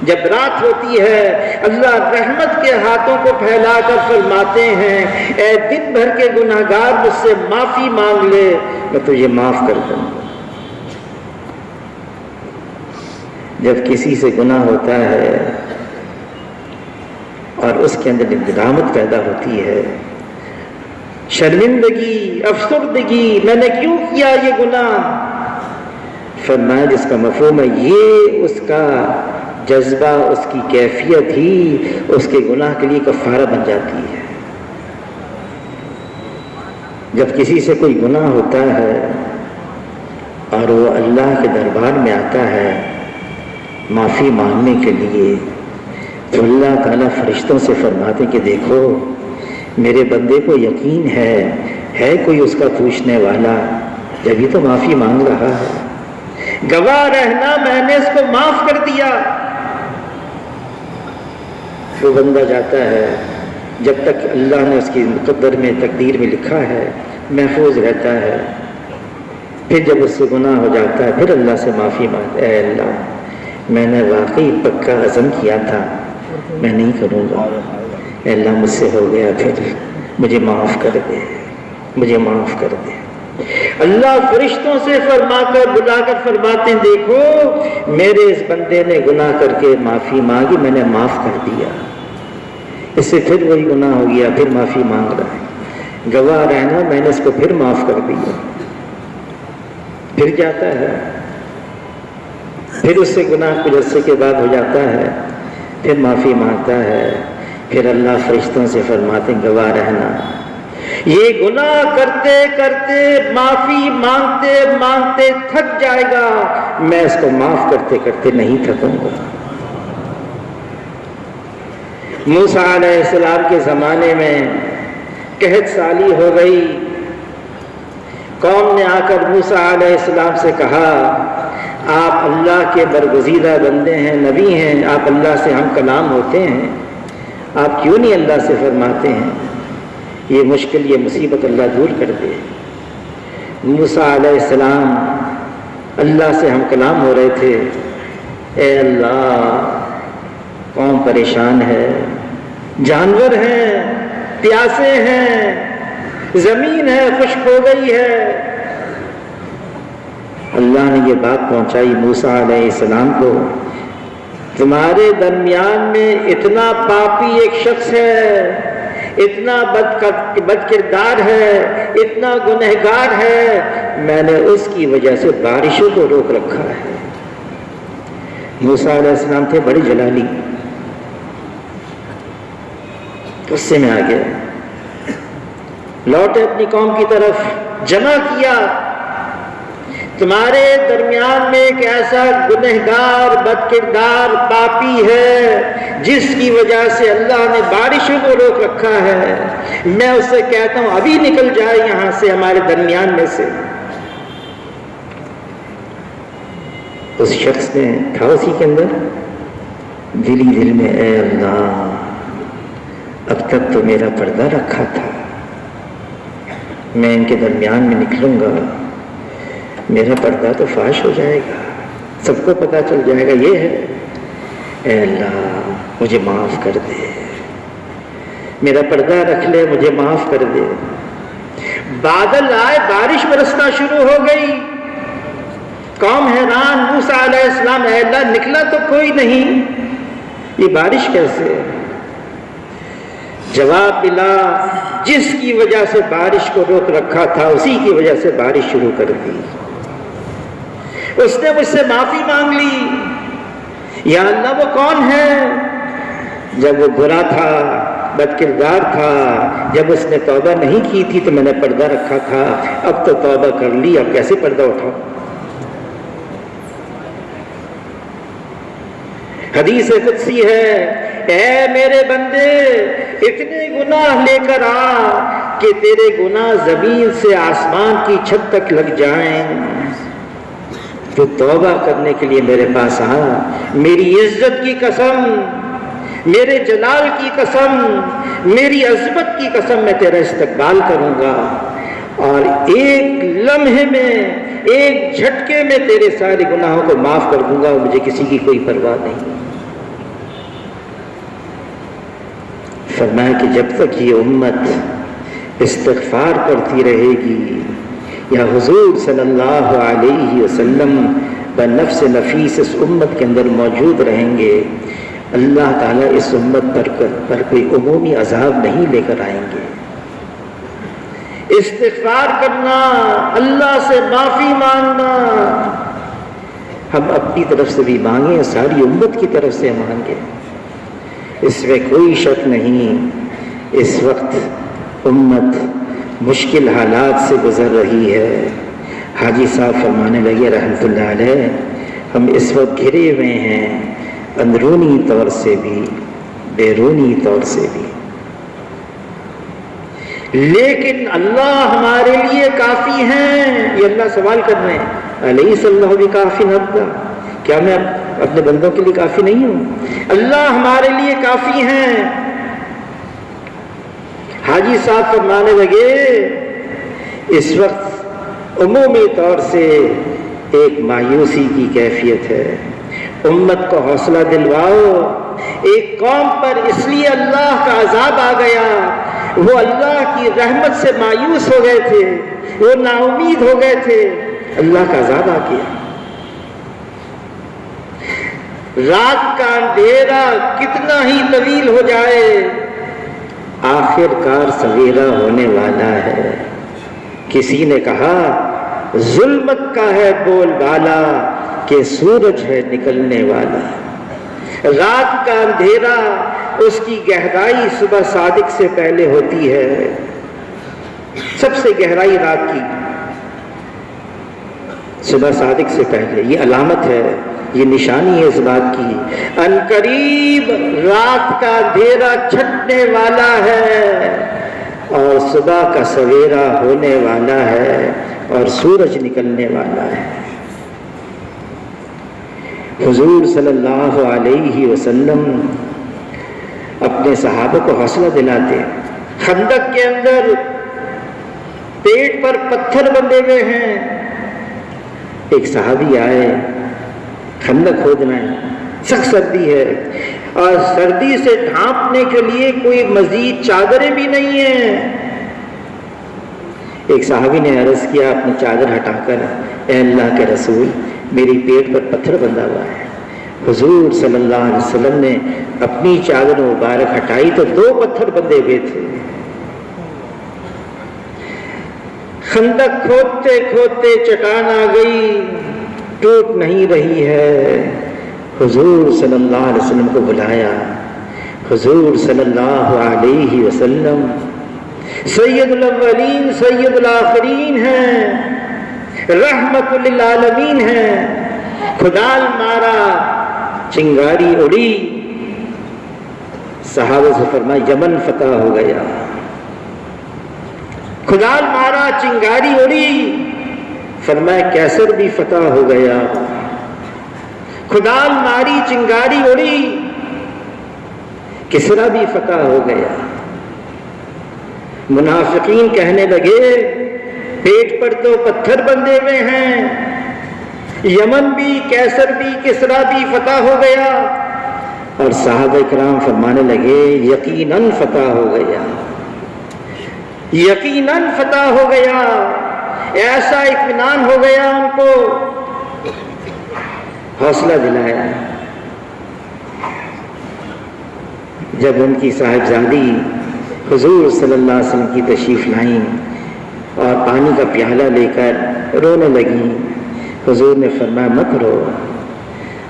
جب رات ہوتی ہے اللہ رحمت کے ہاتھوں کو پھیلا کر فرماتے ہیں اے دن بھر کے گنہگار مجھ سے معافی مانگ لے میں تجھے معاف کر دوں گا۔ جب کسی سے گناہ ہوتا ہے اور اس کے اندر ندامت پیدا ہوتی ہے، شرمندگی، افسردگی، میں نے کیوں کیا یہ گناہ، فرمایا جس کا مفہوم ہے یہ اس کا جذبہ، اس کی کیفیت ہی اس کے گناہ کے لیے کفارہ بن جاتی ہے۔ جب کسی سے کوئی گناہ ہوتا ہے اور وہ اللہ کے دربار میں آتا ہے معافی مانگنے کے لیے تو اللہ تعالیٰ فرشتوں سے فرماتے کہ دیکھو میرے بندے کو یقین ہے کوئی اس کا پوچھنے والا، جب یہ تو معافی مانگ رہا ہے، گواہ رہنا میں نے اس کو معاف کر دیا۔ وہ بندہ جاتا ہے، جب تک اللہ نے اس کی مقدر میں تقدیر میں لکھا ہے محفوظ رہتا ہے، پھر جب اس سے گناہ ہو جاتا ہے پھر اللہ سے معافی مانگتا ہے، اے اللہ میں نے واقعی پکا عزم کیا تھا میں نہیں کروں گا، اے اللہ مجھ سے ہو گیا، پھر مجھے معاف کر دے، مجھے معاف کر دے۔ اللہ فرشتوں سے فرما کر بلا کر فرماتے ہیں دیکھو میرے اس بندے نے گناہ کر کے معافی مانگی، میں نے معاف کر دیا، اس سے پھر وہی گناہ ہو گیا، پھر معافی مانگ رہا ہے، گواہ رہنا میں نے اس کو پھر معاف کر دیا۔ پھر جاتا ہے، پھر اس سے گناہ کچھ عرصے کے بعد ہو جاتا ہے، پھر معافی مانگتا ہے، پھر اللہ فرشتوں سے فرماتے ہیں گواہ رہنا یہ گناہ کرتے کرتے معافی مانگتے مانگتے تھک جائے گا، میں اس کو معاف کرتے کرتے نہیں تھکوں گا۔ موسیٰ علیہ السلام کے زمانے میں قحط سالی ہو گئی، قوم نے آ کر موسیٰ علیہ السلام سے کہا آپ اللہ کے برگزیدہ بندے ہیں، نبی ہیں، آپ اللہ سے ہم کلام ہوتے ہیں، آپ کیوں نہیں اللہ سے فرماتے ہیں یہ مشکل یہ مصیبت اللہ دور کر دے۔ موسیٰ علیہ السلام اللہ سے ہم کلام ہو رہے تھے، اے اللہ قوم پریشان ہے، جانور ہیں، پیاسے ہیں، زمین ہے خشک ہو گئی ہے۔ اللہ نے یہ بات پہنچائی موسیٰ علیہ السلام کو، تمہارے درمیان میں اتنا پاپی ایک شخص ہے، اتنا بد کردار ہے، اتنا گنہگار ہے میں نے اس کی وجہ سے بارشوں کو روک رکھا ہے۔ موسیٰ علیہ السلام تھے بڑی جلالی، غصے میں آ گئے، لوٹے اپنی قوم کی طرف، جمع کیا، تمہارے درمیان میں ایک ایسا گنہگار بد کردار پاپی ہے جس کی وجہ سے اللہ نے بارشوں کو روک رکھا ہے، میں اس سے کہتا ہوں ابھی نکل جائے یہاں سے، ہمارے درمیان میں سے۔ اس شخص نے تھا اسی کے اندر دل ہی دل میں، اے اللہ اب تک تو میرا پردہ رکھا تھا، میں ان کے درمیان میں نکلوں گا میرا پردہ تو فاش ہو جائے گا، سب کو پتہ چل جائے گا یہ ہے، اے اللہ مجھے معاف کر دے، میرا پردہ رکھ لے، مجھے معاف کر دے۔ بادل آئے، بارش برسنا شروع ہو گئی، قوم حیران، موسیٰ علیہ السلام، اے اللہ نکلا تو کوئی نہیں، یہ بارش کیسے؟ جواب ملا، جس کی وجہ سے بارش کو روک رکھا تھا اسی کی وجہ سے بارش شروع کر دی۔ اس نے مجھ سے معافی مانگ لی، یا اللہ وہ کون ہے؟ جب وہ برا تھا، بد کردار تھا، جب اس نے توبہ نہیں کی تھی تو میں نے پردہ رکھا تھا، اب تو توبہ کر لی، اب کیسے پردہ اٹھاؤں؟ حدیث قدسی ہے، اے میرے بندے اتنے گناہ لے کر آ کہ تیرے گناہ زمین سے آسمان کی چھت تک لگ جائیں، تو توبہ کرنے کے لیے میرے پاس آ، میری عزت کی قسم، میرے جلال کی قسم، میری عظمت کی قسم میں تیرا استقبال کروں گا، اور ایک لمحے میں، ایک جھٹکے میں تیرے سارے گناہوں کو معاف کر دوں گا، اور مجھے کسی کی کوئی پرواہ نہیں۔ فرمایا کہ جب تک یہ امت استغفار کرتی رہے گی یا حضور صلی اللہ علیہ وسلم بنفس نفیس اس امت کے اندر موجود رہیں گے، اللہ تعالیٰ اس امت پر کوئی عمومی عذاب نہیں لے کر آئیں گے۔ استغفار کرنا، اللہ سے معافی مانگنا، ہم اپنی طرف سے بھی مانگیں، ساری امت کی طرف سے مانگیں، اس میں کوئی شک نہیں۔ اس وقت امت مشکل حالات سے گزر رہی ہے۔ حاجی صاحب فرمانے لگے رحمۃ اللہ علیہ، ہم اس وقت گھرے ہوئے ہیں اندرونی طور سے بھی بیرونی طور سے بھی، لیکن اللہ ہمارے لیے کافی ہیں۔ یہ اللہ سوال کر رہے ہیں، الیس اللہ بکافٍ عبدہ، کیا میں اپنے بندوں کے لیے کافی نہیں ہوں؟ اللہ ہمارے لیے کافی ہیں۔ حاجی صاحب فرمانے لگے اس وقت عمومی طور سے ایک مایوسی کی کیفیت ہے، امت کو حوصلہ دلواؤ۔ ایک قوم پر اس لیے اللہ کا عذاب آ گیا، وہ اللہ کی رحمت سے مایوس ہو گئے تھے، وہ نا امید ہو گئے تھے، اللہ کا عذاب آ گیا۔ رات کا اندھیرا کتنا ہی طویل ہو جائے، آخر کار سویرا ہونے والا ہے۔ کسی نے کہا ظلمت کا ہے بول بالا کہ سورج ہے نکلنے والا۔ رات کا اندھیرا، اس کی گہرائی صبح صادق سے پہلے ہوتی ہے، سب سے گہرائی رات کی صبح صادق سے پہلے، یہ علامت ہے، یہ نشانی ہے اس بات کی، ان قریب رات کا اندھیرا چھٹنے والا ہے اور صبح کا سویرا ہونے والا ہے اور سورج نکلنے والا ہے۔ حضور صلی اللہ علیہ وسلم اپنے صحابہ کو حوصلہ دلاتے، خندق کے اندر پیٹ پر پتھر بندھے ہوئے ہیں، ایک صحابی آئے، خندق کھودنا ہے، سخت سردی ہے اور سردی سے ڈھانپنے کے لیے کوئی مزید چادریں بھی نہیں ہیں۔ ایک صحابی نے عرض کیا اپنی چادر ہٹا کر، اے اللہ کے رسول میری پیٹ پر پتھر بندھا ہوا ہے۔ حضور صلی اللہ علیہ وسلم نے اپنی چادر مبارک ہٹائی تو 2 پتھر بندھے ہوئے تھے۔ خندق کھودتے کھودتے چٹان آ گئی، ٹوٹ نہیں رہی ہے۔ حضور صلی اللہ علیہ وسلم کو بلایا۔ حضور صلی اللہ علیہ وسلم سید الاولین سید الآخرین ہیں، رحمت للعالمین ہیں۔ کھدال مارا، چنگاری اڑی، صحابہ سے فرمایا یمن فتح ہو گیا۔ کھدال مارا، چنگاری اڑی، فرمایا کیسر بھی فتح ہو گیا۔ کھدال ماری، چنگاری اڑی، کسرا بھی فتح ہو گیا۔ منافقین کہنے لگے پیٹ پر تو پتھر بندھے ہوئے ہیں، یمن بھی، کیسر بھی، کسرا بھی فتح ہو گیا۔ اور صحابہ کرام فرمانے لگے یقیناً فتح ہو گیا، یقیناً فتح ہو گیا۔ ایسا اطمینان ہو گیا، ان کو حوصلہ دلایا۔ جب ان کی صاحبزادی حضور صلی اللہ علیہ وسلم کی تشریف لائیں اور پانی کا پیالہ لے کر رونے لگیں، حضور نے فرمایا مت رو،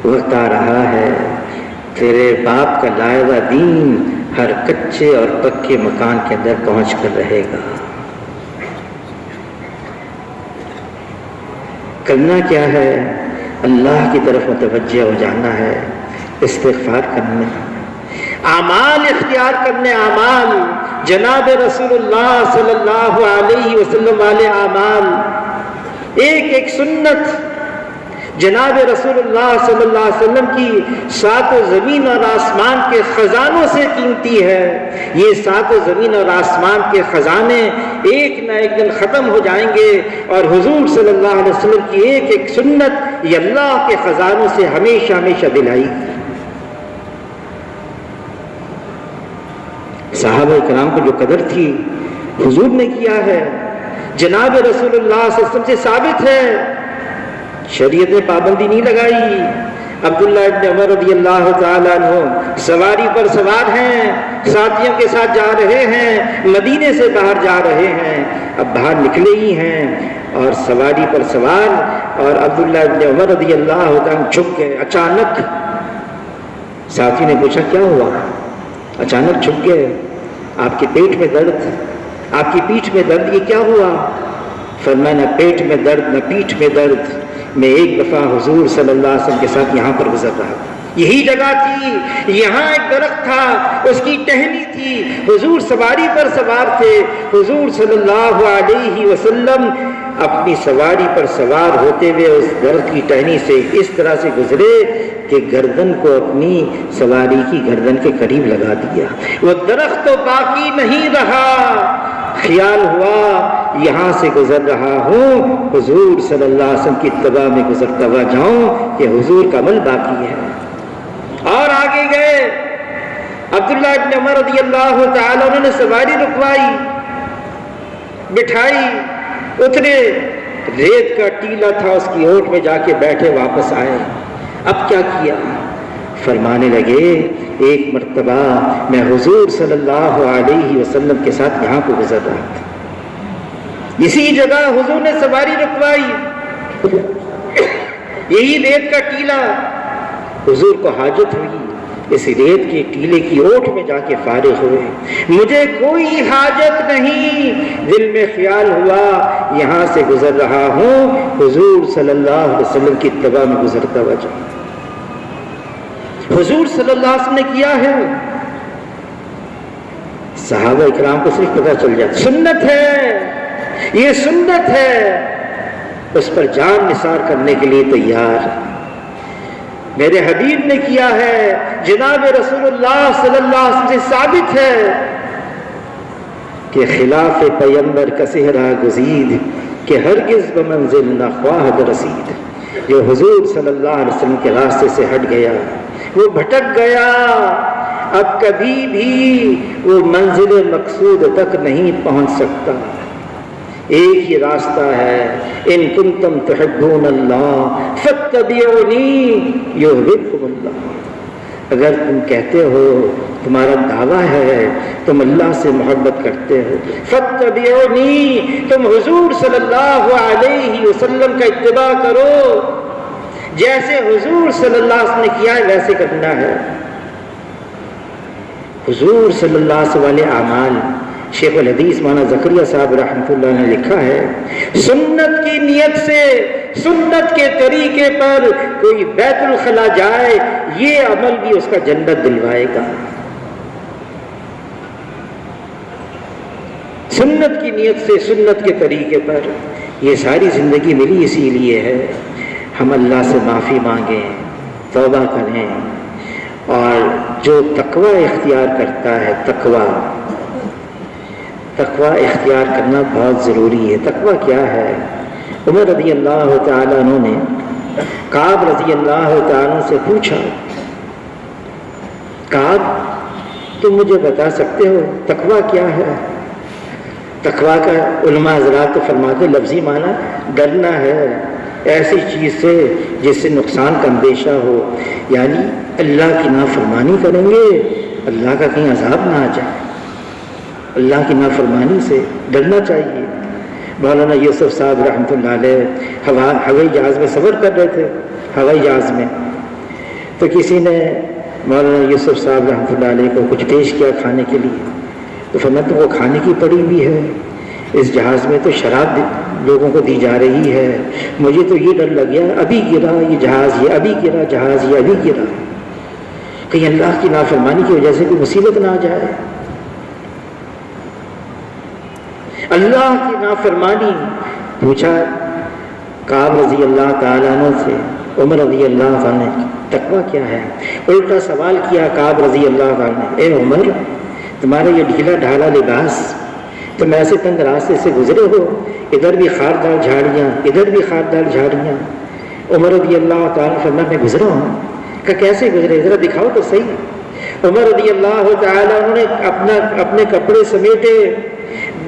وقت آ رہا ہے تیرے باپ کا لایا ہوا دین ہر کچے اور پکے مکان کے اندر پہنچ کر رہے گا۔ کرنا کیا ہے؟ اللہ کی طرف متوجہ ہو جانا ہے، استغفار کرنا، اعمال اختیار کرنے، اعمال جناب رسول اللہ صلی اللہ علیہ وسلم والے اعمال، ایک ایک سنت جناب رسول اللہ صلی اللہ علیہ وسلم کی سات زمین اور آسمان کے خزانوں سے قیمتی ہے۔ یہ سات زمین اور آسمان کے خزانے ایک نہ ایک دن ختم ہو جائیں گے، اور حضور صلی اللہ علیہ وسلم کی ایک ایک سنت یہ اللہ کے خزانوں سے ہمیشہ ہمیشہ دلائے گی۔ صحابہ کرام کو جو قدر تھی حضور نے کیا ہے، جناب رسول اللہ صلی اللہ علیہ وسلم سے ثابت ہے، شریعت نے پابندی نہیں لگائی۔ عبداللہ ابن عمر رضی اللہ تعالیٰ عنہ سواری پر سوار ہیں، ساتھیوں کے ساتھ جا رہے ہیں، مدینے سے باہر جا رہے ہیں، اب باہر نکلے ہی ہیں اور سواری پر سوار، اور عبداللہ ابن عمر رضی اللہ تعالیٰ عنہ چھپ گئے۔ اچانک ساتھی نے پوچھا کیا ہوا؟ اچانک چھپ گئے، آپ کے پیٹ میں درد، آپ کی پیٹھ میں درد، یہ کیا ہوا؟ فرمایا نہ پیٹ میں درد نہ پیٹھ میں درد، میں ایک دفعہ حضور صلی اللہ علیہ وسلم کے ساتھ یہاں پر گزر رہا تھا، یہی جگہ تھی، یہاں ایک درخت تھا، اس کی ٹہنی تھی، حضور سواری پر سوار تھے، حضور صلی اللہ علیہ وسلم اپنی سواری پر سوار ہوتے ہوئے اس درخت کی ٹہنی سے اس طرح سے گزرے کہ گردن کو اپنی سواری کی گردن کے قریب لگا دیا۔ وہ درخت تو باقی نہیں رہا، خیال ہوا یہاں سے گزر رہا ہوں، حضور صلی اللہ علیہ وسلم کی اتباع میں گزرتا ہوا جاؤں کہ حضور کا عمل باقی ہے۔ اور آگے گئے، عبداللہ ابن عمر رضی اللہ تعالیٰ انہوں نے سواری رکوائی، بٹھائی، اترے، ریت کا ٹیلا تھا اس کی اوٹ میں جا کے بیٹھے، واپس آئے۔ اب کیا کیا؟ فرمانے لگے ایک مرتبہ میں حضور صلی اللہ علیہ وسلم کے ساتھ یہاں کو گزر رہا تھا، اسی جگہ حضور نے سواری رکوائی، یہی ریت کا ٹیلا، حضور کو حاجت ہوئی، اس ریت کے ٹیلے کی اوٹ میں جا کے فارغ ہوئے، مجھے کوئی حاجت نہیں، دل میں خیال ہوا یہاں سے گزر رہا ہوں، حضور صلی اللہ علیہ وسلم کی اتباع میں گزرتا ہوا جاؤں۔ حضور صلی اللہ علیہ وسلم نے کیا ہے، صحابہ اکرام کو صرف پتہ چل جاتا، سنت ہے، یہ سنت ہے، اس پر جان نثار کرنے کے لیے تیار۔ میرے حبیب نے کیا ہے، جناب رسول اللہ صلی اللہ علیہ وسلم سے ثابت ہے کہ خلاف پیمبر کا صحرا گزید کہ ہرگز بمنزل نہ خواہد رسید۔ جو حضور صلی اللہ علیہ وسلم کے راستے سے ہٹ گیا، وہ بھٹک گیا، اب کبھی بھی وہ منزل مقصود تک نہیں پہنچ سکتا۔ ایک ہی راستہ ہے، ان کنتم تحبون اللہ فاتبعونی یحببکم اللہ۔ اگر تم کہتے ہو، تمہارا دعویٰ ہے تم اللہ سے محبت کرتے ہو، فاتبعونی، تم حضور صلی اللہ علیہ وسلم کا اتباع کرو، جیسے حضور صلی اللہ علیہ وسلم نے کیا ہے ویسے کرنا ہے۔ حضور صلی اللہ علیہ وسلم والے اعمال، شیخ الحدیث مولانا زکریا صاحب رحمۃ اللہ نے لکھا ہے، سنت کی نیت سے، سنت کے طریقے پر کوئی بیت الخلا جائے، یہ عمل بھی اس کا جنت دلوائے گا۔ سنت کی نیت سے، سنت کے طریقے پر، یہ ساری زندگی ملی اسی لیے ہے۔ ہم اللہ سے معافی مانگیں، توبہ کریں، اور جو تقوی اختیار کرتا ہے، تقوی اختیار کرنا بہت ضروری ہے۔ تقوی کیا ہے؟ عمر رضی اللہ تعالیٰ عنہ نے کعب رضی اللہ تعالیٰ عنہ سے پوچھا، کعب تم مجھے بتا سکتے ہو تقوی کیا ہے؟ تقوی کا علماء حضرات تو فرماتے لفظی معنی ڈرنا ہے ایسی چیز سے جس سے نقصان کا اندیشہ ہو، یعنی اللہ کی نافرمانی کریں گے، اللہ کا کہیں عذاب نہ آ جائے، اللہ کی نافرمانی سے ڈرنا چاہیے۔ مولانا یوسف صاحب رحمۃ اللہ علیہ ہوائی جہاز میں سفر کر رہے تھے، ہوائی جہاز میں، تو کسی نے مولانا یوسف صاحب رحمۃ اللہ علیہ کو کچھ پیش کیا کھانے کے لیے، تو فرمایا تم کو کھانے کی پڑی بھی ہے، اس جہاز میں تو شراب لوگوں کو دی جا رہی ہے، مجھے تو یہ ڈر لگ گیا ابھی گرا یہ جہاز، یہ ابھی گرا جہاز، یہ ابھی گرا، کہیں اللہ کی نافرمانی کی وجہ سے کوئی مصیبت نہ آ جائے۔ اللہ کی نافرمانی پوچھا کعب رضی اللہ تعالیٰ عنہ سے، عمر رضی اللہ عنہ نے تقویٰ کیا ہے؟ الٹا سوال کیا کعب رضی اللہ عنہ نے، اے عمر تمہارا یہ ڈھیلا ڈھالا لباس، تم ایسے تنگ راستے سے گزرے ہو، ادھر بھی خاردار جھاڑیاں، ادھر بھی خاردار جھاڑیاں۔ عمر رضی اللہ تعالیٰ فرمایا میں گزرا ہوں، کہ کیسے گزرے ذرا دکھاؤ تو صحیح۔ عمر رضی اللہ تعالیٰ عنہ نے اپنے کپڑے سمیٹے،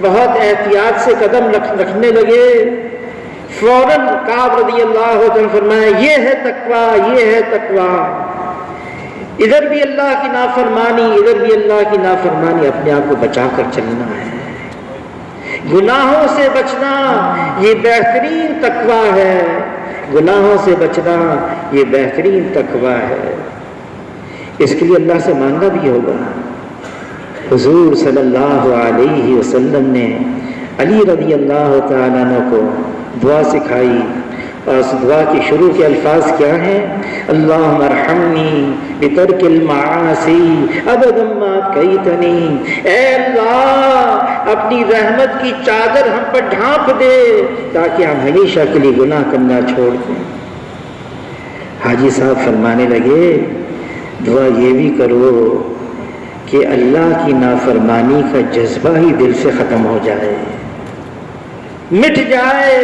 بہت احتیاط سے قدم رکھنے لگے، فوراً کعب رضی اللہ عنہ فرمایا یہ ہے تقویٰ، یہ ہے تقویٰ، ادھر بھی اللہ کی نافرمانی، ادھر بھی اللہ کی نافرمانی، اپنے آپ کو بچا کر چلنا ہے، گناہوں سے بچنا یہ بہترین تقویٰ ہے، گناہوں سے بچنا یہ بہترین تقویٰ ہے۔ اس کے لیے اللہ سے مانگنا بھی ہوگا۔ حضور صلی اللہ علیہ وسلم نے علی رضی اللہ تعالیٰ عنہ کو دعا سکھائی، اور اس دعا کے شروع کے الفاظ کیا ہیں؟ اللہم ارحمنی بترک المعاصی ابدا ما ابقیتنی، اے اللہ اپنی رحمت کی چادر ہم پر ڈھانپ دے تاکہ ہم ہمیشہ کے لیے گناہ کرنا چھوڑ دیں۔ حاجی صاحب فرمانے لگے دعا یہ بھی کرو کہ اللہ کی نافرمانی کا جذبہ ہی دل سے ختم ہو جائے، مٹ جائے،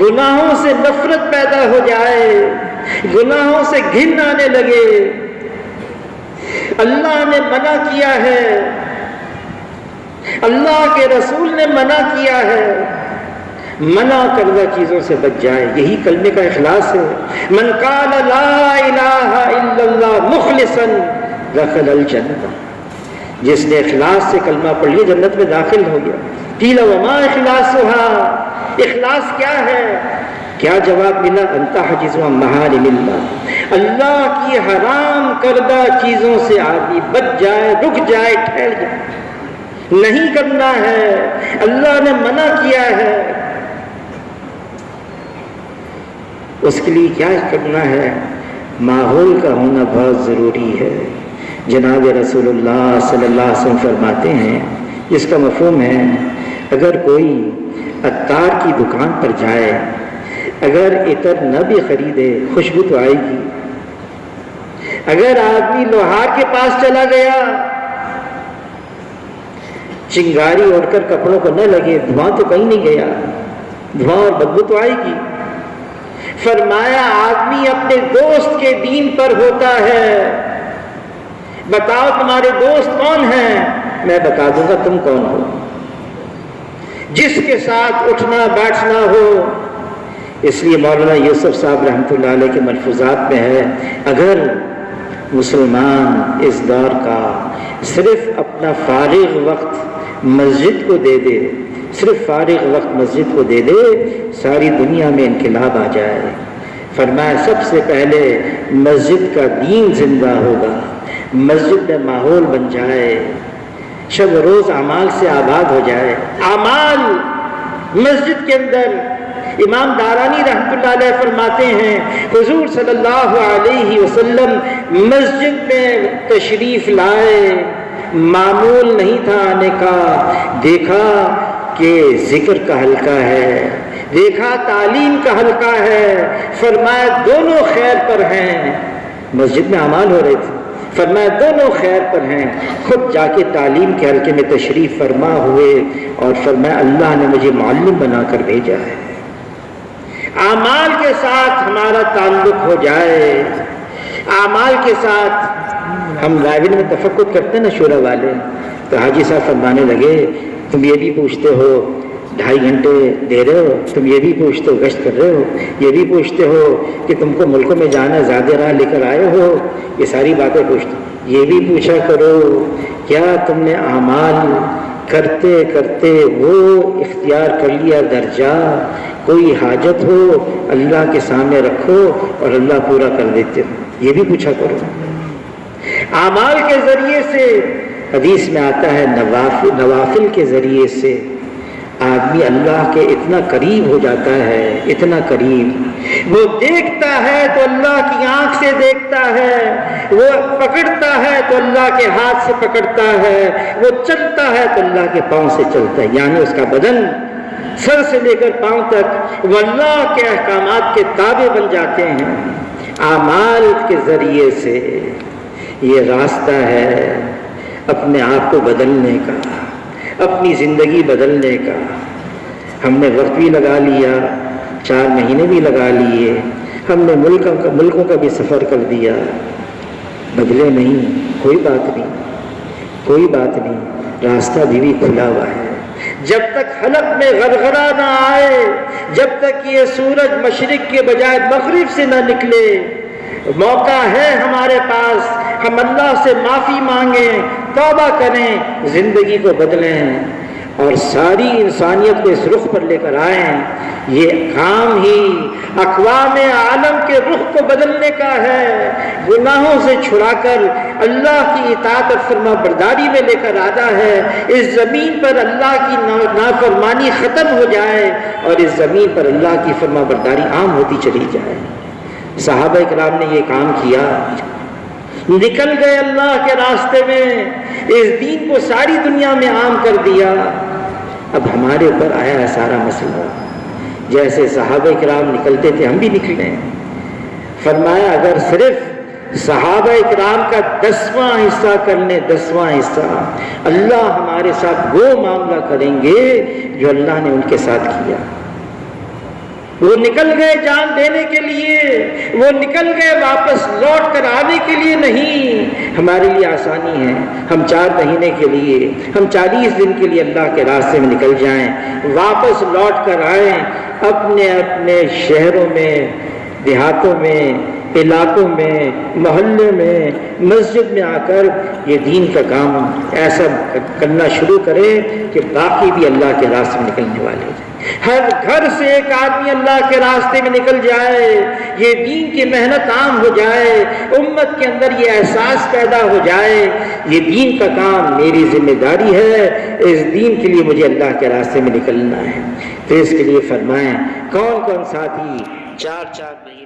گناہوں سے نفرت پیدا ہو جائے، گناہوں سے گھن آنے لگے۔ اللہ نے منع کیا ہے، اللہ کے رسول نے منع کیا ہے، منع کردہ چیزوں سے بچ جائے، یہی کلمے کا اخلاص ہے۔ من قال لا الہ الا اللہ مخلصا دخل الجنہ، جس نے اخلاص سے کلمہ پڑھ لیا جنت میں داخل ہو گیا۔ قیل وما اخلاصها، اخلاص کیا ہے؟ کیا جواب ملا؟ انت حاجز عن محارم اللہ، اللہ کی حرام کردہ چیزوں سے آدمی بچ جائے، رک جائے، ٹھہر جائے، نہیں کرنا ہے، اللہ نے منع کیا ہے، اس کے لیے کیا کرنا ہے؟ ماحول کا ہونا بہت ضروری ہے۔ جناب رسول اللہ صلی اللہ علیہ وسلم فرماتے ہیں، اس کا مفہوم ہے اگر کوئی عطار کی دکان پر جائے، اگر عطر نہ بھی خریدے خوشبو تو آئے گی۔ اگر آدمی لوہار کے پاس چلا گیا، چنگاری اوڑھ کر کپڑوں کو نہ لگے، دھواں تو کہیں نہیں گیا، دھواں اور بدبو تو آئے گی۔ فرمایا آدمی اپنے دوست کے دین پر ہوتا ہے، بتاؤ تمہارے دوست کون ہیں؟ میں بتا دوں گا تم کون ہو۔ جس کے ساتھ اٹھنا بیٹھنا ہو۔ اس لیے مولانا یوسف صاحب رحمۃ اللہ علیہ کے ملفوظات میں ہے، اگر مسلمان اس دور کا صرف اپنا فارغ وقت مسجد کو دے دے، صرف فارغ وقت مسجد کو دے دے، ساری دنیا میں انقلاب آ جائے۔ فرمایا سب سے پہلے مسجد کا دین زندہ ہوگا، مسجد میں ماحول بن جائے، شب روز اعمال سے آباد ہو جائے۔ اعمال مسجد کے اندر، امام دارانی رحمۃ اللہ علیہ فرماتے ہیں حضور صلی اللہ علیہ وسلم مسجد میں تشریف لائے، معمول نہیں تھا آنے کا، دیکھا کہ ذکر کا حلقہ ہے، دیکھا تعلیم کا حلقہ ہے، فرمایا دونوں خیر پر ہیں۔ مسجد میں اعمال ہو رہے تھے، فرمایا دونوں خیر پر ہیں۔ خود جا کے تعلیم کے حلقے میں تشریف فرما ہوئے اور فرمایا اللہ نے مجھے معلم بنا کر بھیجا ہے۔ اعمال کے ساتھ ہمارا تعلق ہو جائے، اعمال کے ساتھ۔ ہم لائبریری میں تفقد کرتے ہیں نا شورا والے، تو حاجی صاحب فرمانے لگے تم یہ بھی پوچھتے ہو 2.5 گھنٹے دے رہے ہو، تم یہ بھی پوچھتے ہو گشت کر رہے ہو، یہ بھی پوچھتے ہو کہ تم کو ملکوں میں جانا زیادہ راہ لے کر آئے ہو، یہ ساری باتیں پوچھتے ہو۔ یہ بھی پوچھا کرو کیا تم نے اعمال کرتے کرتے وہ اختیار کر لیا درجہ، کوئی حاجت ہو اللہ کے سامنے رکھو اور اللہ پورا کر دیتے ہو، یہ بھی پوچھا کرو۔ اعمال کے ذریعے سے، حدیث میں آتا ہے نوافل کے ذریعے سے آدمی اللہ کے اتنا قریب ہو جاتا ہے، اتنا قریب۔ وہ دیکھتا ہے تو اللہ کی آنکھ سے دیکھتا ہے، وہ پکڑتا ہے تو اللہ کے ہاتھ سے پکڑتا ہے، وہ چلتا ہے تو اللہ کے پاؤں سے چلتا ہے، یعنی اس کا بدن سر سے لے کر پاؤں تک وہ اللہ کے احکامات کے تابع بن جاتے ہیں۔ اعمال کے ذریعے سے یہ راستہ ہے اپنے آپ کو بدلنے کا، اپنی زندگی بدلنے کا۔ ہم نے وقت بھی لگا لیا، 4 مہینے بھی لگا لیے، ہم نے ملکوں کا بھی سفر کر دیا، بدلے نہیں، کوئی بات نہیں، کوئی بات نہیں، راستہ بھی کھلا ہوا ہے۔ جب تک حلق میں غرغرہ نہ آئے، جب تک یہ سورج مشرق کے بجائے مغرب سے نہ نکلے، موقع ہے ہمارے پاس، ہم اللہ سے معافی مانگیں، توبہ کریں، زندگی کو بدلیں اور ساری انسانیت کو اس رخ پر لے کر آئیں۔ یہ کام ہی اقوام عالم کے رخ کو بدلنے کا ہے، گناہوں سے چھڑا کر اللہ کی اطاعت اور فرما برداری میں لے کر آنا ہے۔ اس زمین پر اللہ کی نافرمانی ختم ہو جائے اور اس زمین پر اللہ کی فرما برداری عام ہوتی چلی جائے۔ صحابہ کرام نے یہ کام کیا، نکل گئے اللہ کے راستے میں، اس دین کو ساری دنیا میں عام کر دیا۔ اب ہمارے اوپر آیا ہے سارا مسئلہ، جیسے صحابہ کرام نکلتے تھے ہم بھی نکلے۔ فرمایا اگر صرف صحابہ کرام کا 10واں حصہ کر لیں، 10واں حصہ، اللہ ہمارے ساتھ وہ معاملہ کریں گے جو اللہ نے ان کے ساتھ کیا۔ وہ نکل گئے جان دینے کے لیے، وہ نکل گئے واپس لوٹ کر آنے کے لیے نہیں۔ ہمارے لیے آسانی ہے، ہم 4 مہینے کے لیے، ہم 40 دن کے لیے اللہ کے راستے میں نکل جائیں، واپس لوٹ کر آئیں، اپنے اپنے شہروں میں، دیہاتوں میں، علاقوں میں، محلے میں، مسجد میں آ کر یہ دین کا کام ایسا کرنا شروع کریں کہ باقی بھی اللہ کے راستے میں نکلنے والے ہیں۔ ہر گھر سے ایک آدمی اللہ کے راستے میں نکل جائے، یہ دین کی محنت عام ہو جائے، امت کے اندر یہ احساس پیدا ہو جائے یہ دین کا کام میری ذمہ داری ہے، اس دین کے لیے مجھے اللہ کے راستے میں نکلنا ہے۔ تو اس کے لیے فرمائیں کون کون ساتھی 4 مہینے